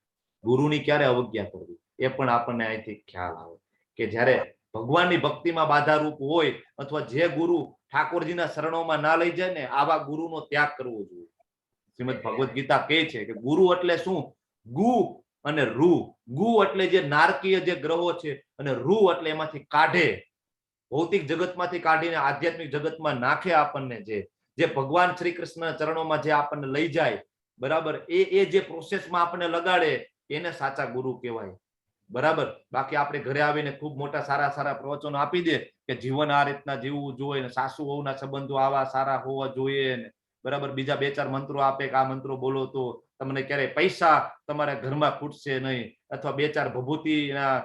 ગુરુની ક્યારે અવજ્ઞા કરવી એ પણ આપણને અહીંથી ખ્યાલ આવે કે જ્યારે ભગવાનની ભક્તિમાં બાધારૂપ હોય અથવા જે ગુરુ ઠાકોરજીના શરણોમાં ના લઈ જાય ને, આવા ગુરુનો ત્યાગ કરવો જોઈએ. શ્રીમદ ભગવદ ગીતા કહે છે કે ગુરુ એટલે શું? ગુ અને રૂ. ગુ એટલે જે નારકીય જે ગ્રહો છે, અને રૂ એટલે એમાંથી કાઢે, ભૌતિક જગતમાંથી કાઢીને આધ્યાત્મિક જગતમાં નાખે આપણને, જે ભગવાન શ્રી કૃષ્ણ ચરણોમાં જે આપણને લઈ જાય, બરાબર, એ જે પ્રોસેસમાં આપણને લગાડે એને સાચા ગુરુ કહેવાય. બરાબર. બાકી આપણે ઘરે આવીને ખૂબ મોટા સારા પ્રવચનો આપી દે કે જીવન આ રીતના જીવવું જોઈએ ને સાસુ વહુના સંબંધો આવા સારા હોવા જોઈએ ને, બરાબર, બીજા 2-4 મંત્રો આપે કે આ મંત્રો બોલો તો તમને ક્યારેય પૈસા તમારા ઘરમાં ખૂટશે નહીં, અથવા 2-4 ભભૂતિના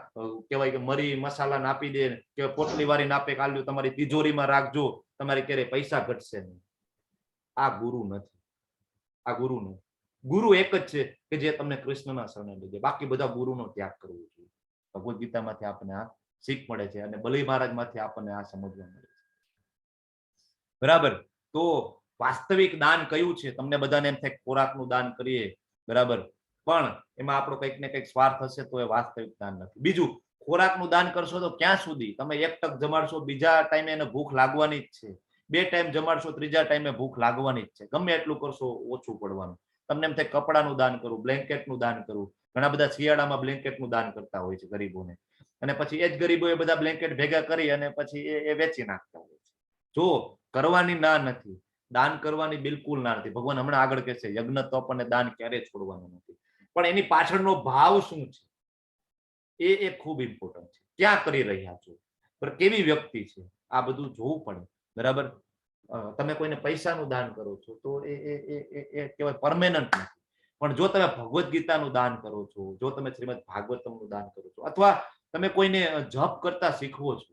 કહેવાય કે મરી મસાલા આપી દે કે પોટલી વાળીને આપે કે આલ્યું તમારી તિજોરીમાં રાખજો, તમારે ક્યારેય પૈસા ઘટશે નહીં. આ ગુરુ નથી. આ ગુરુ નથી. ગુરુ એક જ છે કે જે તમને કૃષ્ણના શરણે લઈ જાય. બાકી બધા ગુરુનો ત્યાગ કરવો જોઈએ. ભગવદ ગીતામાંથી આપણને આ શીખ મળે છે અને બલિ મહારાજમાંથી આપણને આ સમજવા મળે છે. બરાબર. તો વાસ્તવિક દાન કયું છે? તમને બધાને એમ થાય ખોરાકનું દાન કરીએ, બરાબર, પણ એમાં આપણો કંઈક ને કંઈક સ્વાર્થ હશે તો એ વાસ્તવિક દાન નથી. બીજું, ખોરાકનું દાન કરશો તો ક્યાં સુધી? તમે એક ટક જમાડશો, બીજા ટાઈમે એને ભૂખ લાગવાની જ છે. 2 ટાઈમ જમાડશો, ત્રીજા ટાઈમે ભૂખ લાગવાની જ છે. ગમે એટલું કરશો ઓછું પડવાનું. તમને એમ થાય કપડાનું દાન કરું, બ્લેન્કેટનું દાન કરું. ઘણા બધા શિયાળામાં બ્લેન્કેટનું દાન કરતા હોય છે ગરીબોને, અને પછી એ જ ગરીબો એ બધા બ્લેન્કેટ ભેગા કરી અને પછી એ વેચી નાખતા હોય છે. જો કરવાની ના નથી, દાન કરવાની બિલકુલ ના નથી. ભગવાન હમણાં આગળ કહેશે યજ્ઞ તો આપણને દાન ક્યારેય છોડવાનું નથી, પણ એની પાછળનો ભાવ શું છે એ ખૂબ ઇમ્પોર્ટન્ટ છે. ક્યાં કરી રહ્યા છો, કેવી વ્યક્તિ છે, આ બધું જોવું પડે. બરાબર. તમે કોઈને પૈસાનું દાન કરો છો તો એ કહેવાય પરમેનન્ટ નથી. પણ જો તમે ભગવદ ગીતાનું દાન કરો છો, જો તમે શ્રીમદ ભાગવતમનું દાન કરો છો, અથવા તમે કોઈને જપ કરતા શીખવો છો,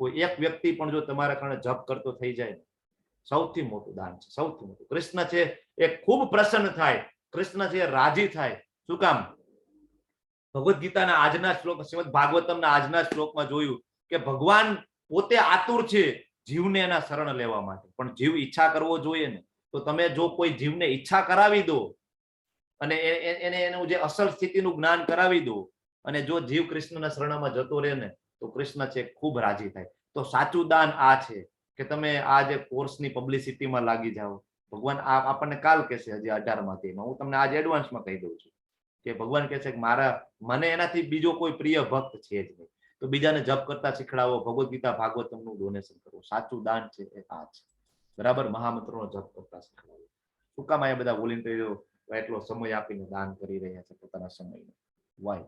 કોઈ એક વ્યક્તિ પણ જો તમારા કારણે જપ કરતો થઈ જાય ને, સૌથી મોટું દાન છે. સૌથી મોટું. કૃષ્ણ છે એ ખૂબ પ્રસન્ન થાય, કૃષ્ણ છે રાજી થાય. શું કામ? ભગવદ ગીતાના આજના શ્લોક, શ્રીમદ ભાગવતમના આજના શ્લોકમાં જોયું કે ભગવાન પોતે આતુર છે જીવને એના શરણ લેવા માટે, પણ જીવ ઈચ્છા કરવો જોઈએ ને. તો તમે જો કોઈ જીવને ઈચ્છા કરાવી દો અને એને એનું જે અસલ સ્થિતિનું જ્ઞાન કરાવી દો, અને જો જીવ કૃષ્ણના શરણમાં જતો રહે ને તો કૃષ્ણ છે ખૂબ રાજી થાય. તો સાચું દાન આ છે કે તમે આ જે કોર્સની પબ્લિસિટીમાં લાગી જાઓ. ભગવાન આપણને કાલ કહેશે હજી 18માંથી, હું તમને આજે એડવાન્સમાં કહી દઉં છું કે ભગવાન કહે છે કે મને એનાથી બીજો કોઈ પ્રિય ભક્ત છે જ નહીં. તો બીજાને જપ કરતા શીખડાવો, ભગવદ ગીતા ભાગવતમનું ડોનેશન કરો. સાચું દાન છે એ આ છે. બરાબર. મહામંત્રોનો જપ કરતા શીખડાવો. શું કામ આ બધા વોલેન્ટિયરો એટલો સમય આપીને દાન કરી રહ્યા છે પોતાના સમયને? વાય?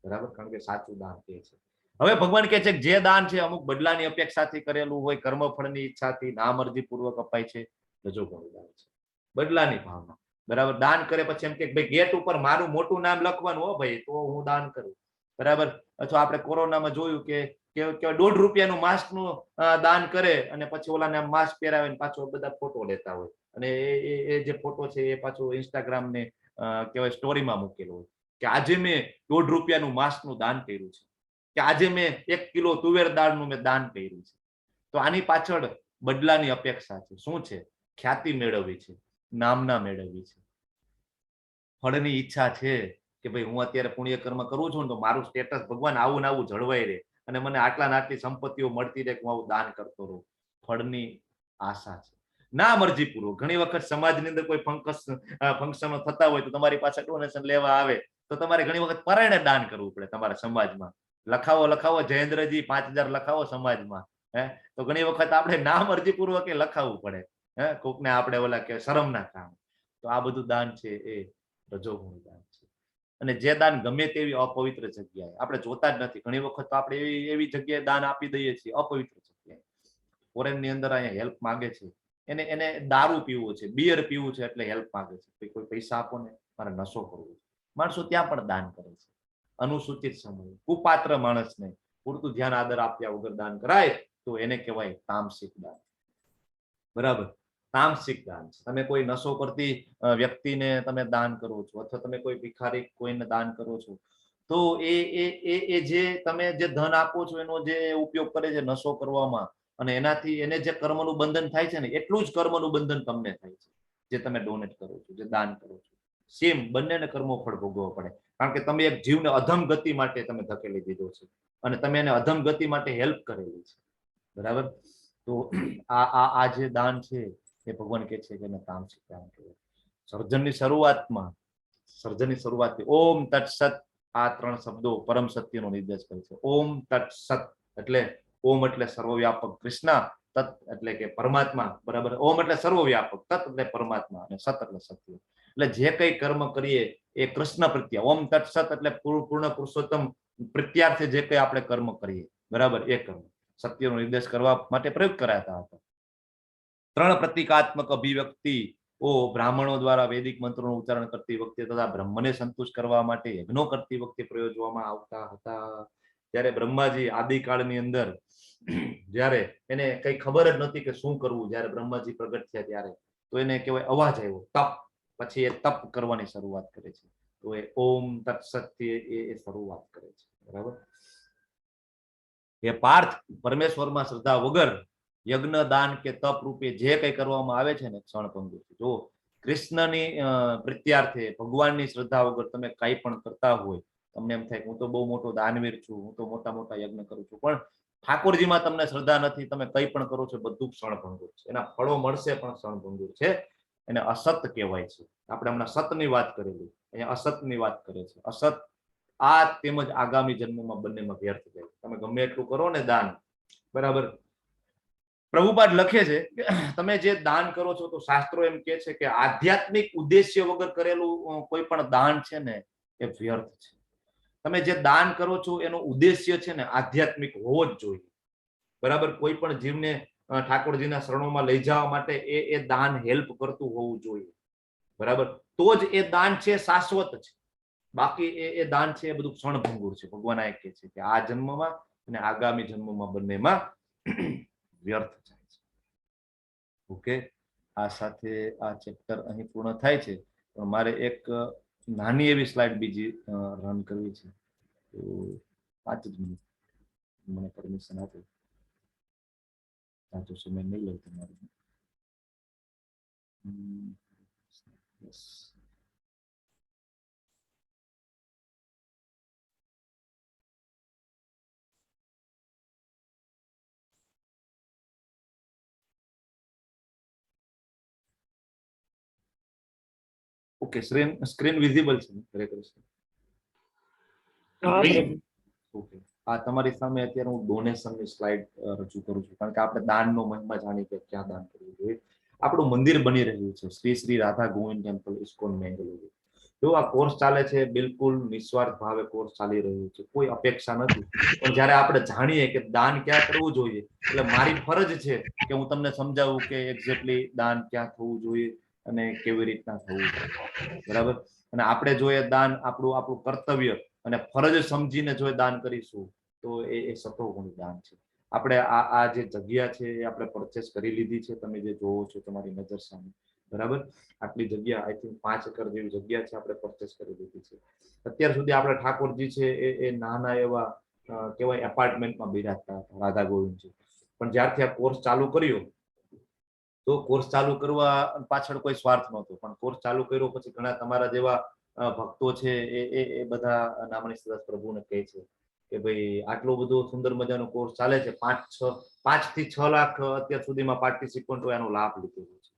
બરાબર. કારણ કે સાચું દાન એ છે. હવે ભગવાન કહે છે કે જે દાન છે અમુક બદલાની અપેક્ષાથી કરેલું હોય, કર્મફળની ઈચ્છાથી નામરજી પૂર્વક અપાય છે, રજોગુણી દાન છે. બદલાની ભાવના. બરાબર. દાન કરે પછી એમ કે ભાઈ ગેટ ઉપર મારું મોટું નામ લખવાનું હો ભાઈ તો હું દાન કરું. બરાબર. અથવા આપણે કોરોનામાં જોયું કે 1.5 રૂપિયાનું માસ્કનું દાન કરે અને પછી ઓલાને માસ્ક પહેરાવે ને પાછો બધા ફોટો લેતા હોય, અને એ જે ફોટો છે એ પાછો ઇન્સ્ટાગ્રામ ને કહેવાય સ્ટોરીમાં મૂકેલો હોય કે આજે મેં 1.5 રૂપિયાનું માસ્કનું દાન કર્યું છે, કે આજે મેં 1 કિલો તુવેર દાળનું મેં દાન કર્યું છે. તો આની પાછળ બદલાની અપેક્ષા છે. શું છે? ખ્યાતિ મેળવવી છે, નામના મેળવવી છે, ફળની ઈચ્છા છે કે ભાઈ હું અત્યારે પુણ્ય કર્મ કરું છું ને તો મારું સ્ટેટસ ભગવાન આવું ને આવું જળવાઈ રહે અને મને આટલા ને આટલી સંપત્તિઓ મળતી રહે કે હું આવું દાન કરતો રહું. ફળની આશા છે. ના મરજી પૂર્વક. ઘણી વખત સમાજની અંદર કોઈ ફંક્શનો થતા હોય તો તમારી પાસે ડોનેશન લેવા આવે તો તમારે ઘણી વખત પરાયણે દાન કરવું પડે. તમારા સમાજમાં લખાવો જયેન્દ્રજી 5000 લખાવો સમાજમાં, તો ઘણી વખત આપણે ના મરજી પૂર્વક લખાવવું પડે, કોકને આપણે ઓલા કે શરમના કામ. તો આ બધું દાન છે એ રજોગુણી દાન છે. અને જે દાન ગમે તેવી અપવિત્ર જગ્યાએ, આપણે જોતા જ નથી, ઘણી વખત તો આપણે એવી જગ્યાએ દાન આપી દઈએ છીએ અપવિત્ર જગ્યાએ. ફોરેન ની અંદર અહીંયા હેલ્પ માંગે છે, એને દારૂ પીવો છે, બિયર પીવું છે એટલે હેલ્પ માંગે છે, કોઈ પૈસા આપો ને, મારે નશો કરવો છે. માણસો ત્યાં પણ દાન કરે છે અનુસૂચિત સમય. કુપાત્ર માણસને પૂરતું ધ્યાન આદર આપ્યા વગર દાન કરાય તો એને કહેવાય તામસિક દાન. બરાબર, તામસિક દાન છે. તમે કોઈ નશો કરતી વ્યક્તિને તમે દાન કરો છો, અથવા તમે કોઈ ભિખારી કોઈને દાન કરો છો, તો એ જે તમે જે ધન આપો છો એનો જે ઉપયોગ કરે છે નશો કરવામાં, અને એનાથી એને જે કર્મનું બંધન થાય છે ને, એટલું જ કર્મનું બંધન તમને થાય છે જે તમે ડોનેટ કરો છો, જે દાન કરો છો. સેમ, બંનેને કર્મો ફળ ભોગવવા પડે, કારણ કે તમે એક જીવને અધમ ગતિ માટે તમે ધકેલી દીધો છે, અને તમે એને અધમ ગતિ માટે હેલ્પ કરેલી છે. બરાબર, તો આ જે દાન છે એ ભગવાન કહે છે કે એને તામસિક દાન કહેવાય. સર્જનની શરૂઆતથી ઓમ તત્સત, આ 3 શબ્દો પરમ સત્યનો નિર્દેશ કરે છે. ઓમ તત્સત એટલે ઓમ એટલે સર્વવ્યાપક કૃષ્ણ, તત એટલે કે પરમાત્મા. બરાબર, ઓમ એટલે સર્વવ્યાપક, તત એટલે પરમાત્મા, અને સત એટલે સત્ય. એટલે જે કઈ કર્મ કરીએ એ કૃષ્ણ પ્રત્યે. ઓમ તત્સત એટલે પૂર્ણ પુરુષોત્તમ પ્રત્યાર્થે જે કઈ આપણે કર્મ કરીએ, બરાબર, એ કર્મ સત્યનો નિર્દેશ કરવા માટે પ્રયોગ કરાતા હતા. 3 પ્રતિકાત્મક અભિવ્યક્તિ બ્રાહ્મણો દ્વારા વૈદિક મંત્રોનું ઉચ્ચારણ કરતી વખતે તથા બ્રહ્મને સંતુષ્ટ કરવા માટે યજ્ઞો કરતી વખતે પ્રયોજવામાં આવતા હતા. ત્યારે બ્રહ્માજી આદિકાળની અંદર જ્યારે એને કઈ ખબર જ નથી કે શું કરવું, જ્યારે બ્રહ્માજી પ્રગટ થયા ત્યારે તો એને કહેવાય અવાજ આવ્યો તપ. પછી એ તપ કરવાની શરૂઆત કરે છે. તો એ ઓમ તત્સત થી એ શરૂઆત કરે છે. બરાબર, એ પાર્થ, પરમેશ્વરમાં શ્રદ્ધા વગર યજ્ઞ, દાન કે તપ રૂપે જે કઈ કરવામાં આવે છે ને ક્ષણભંગુર છે. જો કૃષ્ણની પ્રત્યાર્થે ભગવાનની શ્રદ્ધા વગર તમે કઈ પણ કરતા હોય, તમને એમ થાય હું તો બહુ મોટો દાનવીર છું, હું તો મોટા મોટા યજ્ઞ કરું છું, પણ ઠાકોરજીમાં તમને શ્રદ્ધા નથી, તમે કઈ પણ કરો છો બધું ક્ષણભંગુર છે. એના ફળો મળશે પણ ક્ષણભંગુર છે. એને અસત કહેવાય છે. આપણે હમણાં સતની વાત કરેલી, અહીંયા અસતની વાત કરે છે. અસત આ તેમજ આગામી જન્મમાં બંનેમાં વ્યર્થ જાય. તમે ગમે એટલું કરો ને દાન, બરાબર, પ્રભુપાદ લખે છે કે તમે જે દાન કરો છો તો શાસ્ત્રો એમ કે છે કે આધ્યાત્મિક ઉદ્દેશ્ય વગર કરેલું કોઈ પણ દાન છે ને એ વ્યર્થ છે. તમે જે દાન કરો છો એનો ઉદ્દેશ્ય છે ને આધ્યાત્મિક હોવો જ જોઈએ. બરાબર, કોઈ પણ જીવને ઠાકોરજીના શરણોમાં લઈ જવા માટે એ દાન હેલ્પ કરતું હોવું જોઈએ. બરાબર, તો જ એ દાન છે શાશ્વત છે. બાકી એ દાન છે એ બધું ક્ષણભંગુર છે. ભગવાન આ કહે છે કે આ જન્મમાં અને આગામી જન્મમાં બંનેમાં વ્યર્થ જાય છે. ઓકે, આ સાથે આ ચેપ્ટર અહીં પૂર્ણ થાય છે. પણ મારે એક નાની એવી સ્લાઇડ બીજી રન કરવી છે, તો 5 જ મિનિટ મને પરમિશન આપો. સાચો સમય નહીં લઉં તમારો. યસ, ઓકે, સ્ક્રીન વિઝિબલ છે ખરેખર. ઓકે, આ તમારી સામે અત્યારે હું ડોનેશનની સ્લાઇડ રજૂ કરું છું, કારણ કે આપણે દાનનો મહિમા જાણીએ કે ક્યાં દાન કરવું જોઈએ. આપણું મંદિર બની રહ્યું છે શ્રી શ્રી રાધા ગોવિંદ ટેમ્પલ ઇસ્કોન મેંગલુરુ. જો આ કોર્સ ચાલે છે, બિલકુલ નિસ્વાર્થ ભાવે કોર્સ ચાલી રહ્યું છે, કોઈ અપેક્ષા નથી. પણ જ્યારે આપણે જાણીએ કે દાન ક્યાં કરવું જોઈએ, એટલે મારી ફરજ છે કે હું તમને સમજાવું કે એક્ઝેક્ટલી દાન ક્યાં થવું જોઈએ અને કેવી રીતના થવું જોઈએ. બરાબર, અને આપણે જો એ દાન આપણું કર્તવ્ય અને ફરજ સમજીને જો દાન કરીશું તો એ સતોગુણી દાન છે. આપણે આ જે જગ્યા છે એ આપણે પરચેસ કરી લીધી છે. તમે જે જોવો છો તમારી નજર સામે, બરાબર, આટલી જગ્યા, આઈ થિંક 5 એકર જેવી જગ્યા છે, આપણે પરચેસ કરી લીધી છે. અત્યાર સુધી આપણે ઠાકોરજી છે એ નાના એવા કહેવાય એપાર્ટમેન્ટમાં બિરાજતા હતા, રાધા ગોવિંદજી. પણ જ્યારથી આ કોર્સ ચાલુ કર્યો, તો કોર્સ ચાલુ કરવા પાછળ કોઈ સ્વાર્થ નહોતો, પણ કોર્સ ચાલુ કર્યો પછી ઘણા તમારા જેવા ભક્તો છે એ બધા નામની સરસ પ્રભુને કહે છે કે ભાઈ આટલો બધો સુંદર મજાનો કોર્સ ચાલે છે, 5 થી 6 લાખ અત્યાર સુધીમાં પાર્ટિસિપન્ટો એનો લાભ લીધો છે.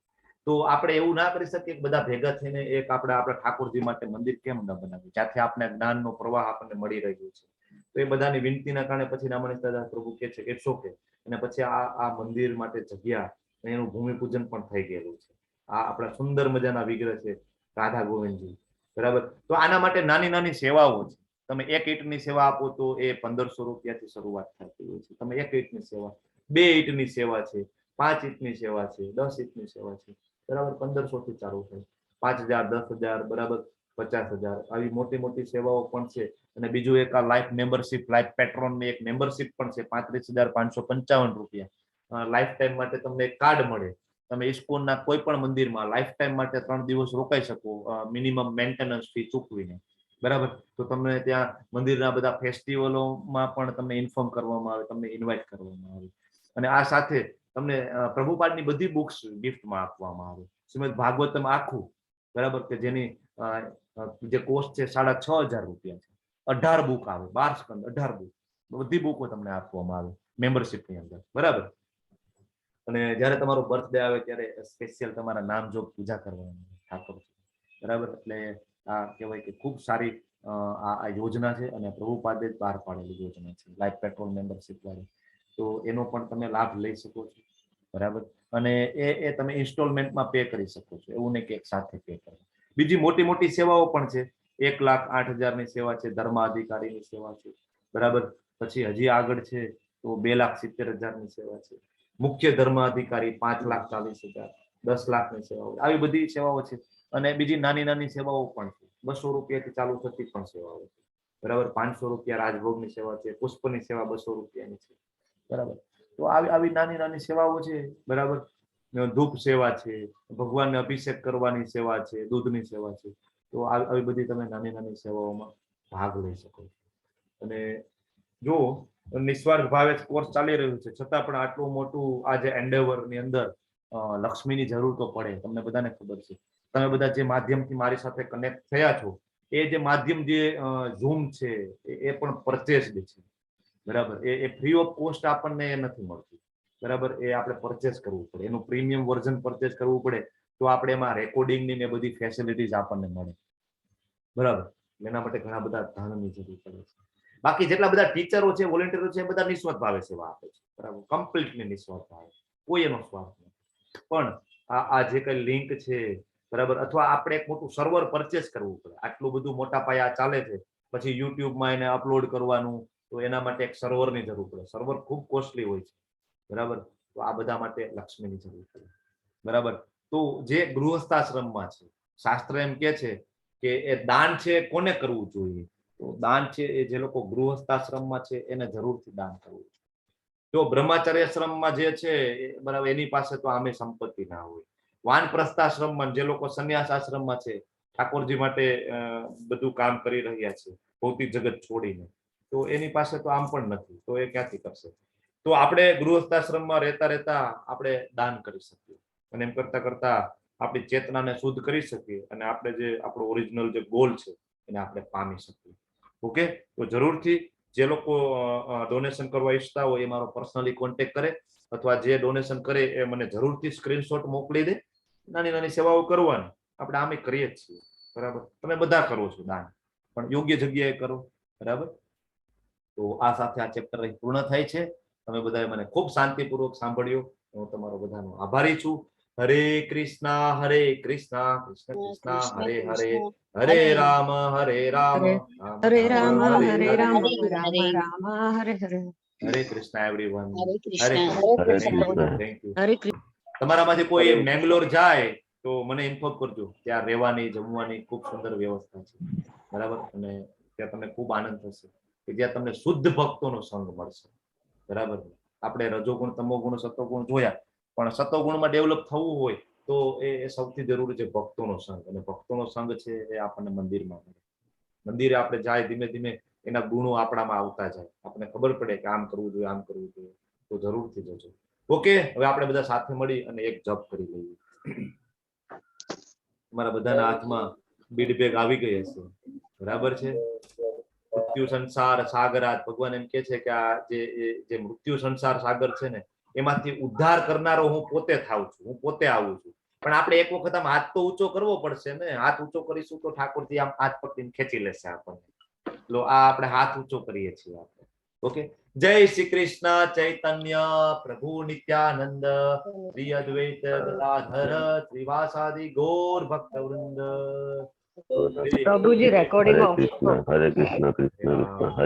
તો આપણે એવું ના કરી શકીએ કે બધા ભેગા થઈને એક આપણે ઠાકોરજી માટે મંદિર કેમ ન બનાવીએ, જ્યાંથી આપણે જ્ઞાનનો પ્રવાહ આપણને મળી રહ્યો છે. તો એ બધાની વિનંતીના કારણે પછી નામની સરસ પ્રભુ કહે છે ઇટ્સ ઓકે, અને પછી આ મંદિર માટે જગ્યા એનું ભૂમિ પૂજન પણ થઈ ગયેલું છે. આ આપણા સુંદર મજાના વિગ્રહ છે રાધા ગોવિંદજી. બરાબર. તો આના માટે નાની નાની સેવાઓ છે. તમે 1 ઈંટની સેવા આપો તો એ 1500 રૂપિયાથી શરૂઆત થતી હોય છે. તમે 1 ઈંટની સેવા, 2 ઈંટની સેવા છે, 5 ઈંટની સેવા છે, 10 ઈંટની સેવા છે, બરાબર, 1500 થી ચાલુ થાય, 5000, 10,000, બરાબર, 50,000, આવી મોટી મોટી સેવાઓ પણ છે. અને બીજું એક આ લાઈફ મેમ્બરશિપ, લાઈફ પેટ્રોનની એક મેમ્બરશિપ પણ છે, 35,555 રૂપિયા. લાઈફ ટાઈમ માટે તમને એક કાર્ડ મળે. તમે ઇસ્કોનના કોઈ પણ મંદિરમાં લાઈફ ટાઈમ માટે 3 દિવસ રોકાઈ શકો, મિનિમમ મેન્ટેનન્સ ફી ચૂકવીને, બરાબર. તો તમને ત્યાં મંદિરના બધા ફેસ્ટિવલોમાં પણ તમને ઇન્ફોર્મ કરવામાં આવે, તમને ઇન્વાઇટ કરવામાં આવે. અને આ સાથે તમને પ્રભુપાદની બધી બુક્સ ગિફ્ટમાં આપવામાં આવે. શ્રીમદ ભાગવતમ આખું, બરાબર, કે જેની જે કોસ્ટ છે 6,500 રૂપિયા છે. 18 બુક આવે, 12 સ્કંદ, 18 બુક, બધી બુકો તમને આપવામાં આવે મેમ્બરશિપની અંદર, બરાબર. અને જ્યારે તમારો બર્થડે આવે ત્યારે સ્પેશિયલ તમારા નામ જોગ પૂજા કરવાની ઠાકોર, બરાબર. એટલે આ કહેવાય કે ખૂબ સારી આ યોજના છે અને પ્રભુપાદે જ બહાર પાડેલી યોજના છે, લાઈફ પેટ્રોલ મેમ્બરશિપ વાળી. તો એનો પણ તમે લાભ લઈ શકો છો, બરાબર. અને એ તમે ઇન્સ્ટોલમેન્ટમાં પે કરી શકો છો, એવું નહીં કે એક સાથે પે કરો. બીજી મોટી મોટી સેવાઓ પણ છે. 1,08,000ની સેવા છે, ધર્માધિકારીની સેવા છે, બરાબર. પછી હજી આગળ છે તો 2,70,000ની સેવા છે, મુખ્ય ધર્મ અધિકારી 5,40,000, 10 લાખની સેવાઓ, આવી બધી સેવાઓ છે. અને બીજી નાની નાની સેવાઓ પણ છે, 200 રૂપિયાથી ચાલુ થતી પણ સેવાઓ છે, બરાબર. 500 રૂપિયા રાજભોગની સેવા છે, પુષ્પની સેવા 200 રૂપિયાની છે, બરાબર. તો આવી નાની નાની સેવાઓ છે, બરાબર. ધૂપ સેવા છે, ભગવાનને અભિષેક કરવાની સેવા છે, દૂધની સેવા છે. તો આવી બધી તમે નાની નાની સેવાઓમાં ભાગ લઈ શકો છો. અને જો નિસ્વાર્થ ભાવે કોર્સ ચાલી રહ્યું છે છતાં પણ આટલું મોટું આ જે એન્ડેવર ની અંદર લક્ષ્મીની જરૂર તો પડે. તમને બધાને ખબર છે, તમે બધા જે માધ્યમથી મારી સાથે કનેક્ટ થયા છો, એ જે માધ્યમ જે ઝૂમ છે એ પણ પરચેસ્ડ છે, બરાબર. એ ફ્રી ઓફ કોસ્ટ આપણને એ નથી મળતું, બરાબર. એ આપણે પરચેસ કરવું પડે, એનું પ્રીમિયમ વર્ઝન પરચેસ કરવું પડે. તો આપણે એમાં રેકોર્ડિંગની ને બધી ફેસિલિટીઝ આપણને મળે, બરાબર. એના માટે ઘણા બધા ધનની જરૂર પડે છે. બાકી જેટલા બધા ટીચરો છે, વોલેન્ટિયરો છે, એ બધા નિસ્વાર્થ ભાવે સેવા આપે છે, બરાબર. કમ્પ્લીટલી નિસ્વાર્થ ભાવે, કોઈ એનો સ્વાર્થ નથી. પણ આ જે કઈ લિંક છે, બરાબર, અથવા આપણે એક મોટું સર્વર પરચેસ કરવું પડે. આટલું બધું મોટા પાયા ચાલે છે, પછી યુટ્યુબમાં એને અપલોડ કરવાનું, તો એના માટે એક સર્વરની જરૂર પડે. સર્વર ખૂબ કોસ્ટલી હોય છે, બરાબર. તો આ બધા માટે લક્ષ્મીની જરૂર પડે, બરાબર. તો જે ગૃહસ્થાશ્રમમાં છે, શાસ્ત્ર એમ કે છે કે એ દાન છે કોને કરવું જોઈએ? તો દાન છે એ જે લોકો ગૃહસ્થાશ્રમમાં છે એને જરૂરથી દાન કરવું જોઈએ. જો બ્રહ્મચર્યાશ્રમમાં જે છે, બરાબર, એની પાસે તો આમે સંપત્તિ ના હોય. વાનપ્રસ્થાશ્રમમાં જે લોકો સંન્યાસ આશ્રમમાં છે, ઠાકોરજી માટે બધું કામ કરી રહ્યા છે ભૌતિક જગત છોડીને, તો એની પાસે તો આમ પણ નથી, તો એ ક્યાંથી કરશે? તો આપણે ગૃહસ્થાશ્રમમાં રહેતા રહેતા આપણે દાન કરી શકીએ, અને એમ કરતા કરતા આપણી ચેતનાને શુદ્ધ કરી શકીએ, અને આપણે જે આપણો ઓરિજિનલ જે ગોલ છે એને આપણે પામી શકીએ. ઓકે, તો જરૂરથી જે લોકો ડોનેશન કરવા ઈચ્છતા હોય એ મારો પર્સનલી કોન્ટેક્ટ કરે, અથવા જે ડોનેશન કરે એ મને જરૂરથી સ્ક્રીનશોટ મોકલી દે. નાની નાની સેવાઓ કરવાની, આપણે આમે કરીએ જ છીએ, બરાબર. તમે બધા કરો છો દાન, પણ યોગ્ય જગ્યાએ કરો, બરાબર. તો આ સાથે આ ચેપ્ટર પૂર્ણ થાય છે. તમે બધાએ મને ખૂબ શાંતિપૂર્વક સાંભળ્યો, હું તમારો બધાનો આભારી છું. હરે કૃષ્ણ હરે કૃષ્ણ, કૃષ્ણ કૃષ્ણ હરે હરે, હરે રામ હરે રામ, હરે રામ રામ હરે રામ, હરે રામ હરે. રામ હરે હરે. હરે Krishna everyone. Hare Hare Krishna. Krishna. Thank you. હરે કૃષ્ણ. તમારામાંથી કોઈ મેંગ્લોર જાય તો મને ઇન્ફોર્મ કરજો. ત્યાં રહેવાની જમવાની ખૂબ સુંદર વ્યવસ્થા છે, બરાબર. અને ત્યાં તમને ખૂબ આનંદ થશે કે જ્યાં તમને શુદ્ધ ભક્તોનો સંગ મળશે, બરાબર. આપણે રજોગુણ, તમોગુણ, સતોગુણ જોયા, પણ સતોગુણમાં ડેવલપ થવું હોય તો એ સૌથી જરૂરી છે ભક્તોનો સંગ. અને ભક્તોનો સંગ છે એ આપણને મંદિરમાં મળે. મંદિરે આપણે જાય, ધીમે ધીમે એના ગુણો આપણામાં આવતા જાય, આપણને ખબર પડે કે આમ કરવું જોઈએ, આમ કરવું જોઈએ. તો જરૂરથી જજો. ઓકે, હવે આપણે બધા સાથે મળી અને એક જપ કરી લઈએ. તમારા બધાના હાથમાં બીડ બેગ આવી ગઈ હશે, બરાબર છે. મૃત્યુ સંસાર સાગરાત, ભગવાન એમ કે છે કે આ જે મૃત્યુ સંસાર સાગર છે ને, એમાંથી ઉદ્ધાર કરનારો હું પોતે થાઉં છું, હું પોતે આવું છું. પણ આપણે એક વખત આમ હાથ તો ઊંચો કરવો પડશે ને. હાથ ઊંચો કરીશું તો ઠાકોરજી આમ હાથ પકડીને ખેંચી લેશે આપણને. તો આ આપણે હાથ ઊંચો કરીએ છીએ આપણે. ઓકે, જય શ્રી કૃષ્ણ ચૈતન્ય પ્રભુ નિત્યાનંદ, શ્રી અદ્વૈત ગદાધર શ્રીવાસાદિ ગૌર ભક્ત વૃંદ, પ્રભુજી recording Hare of Krishna Krishna Krishna Hare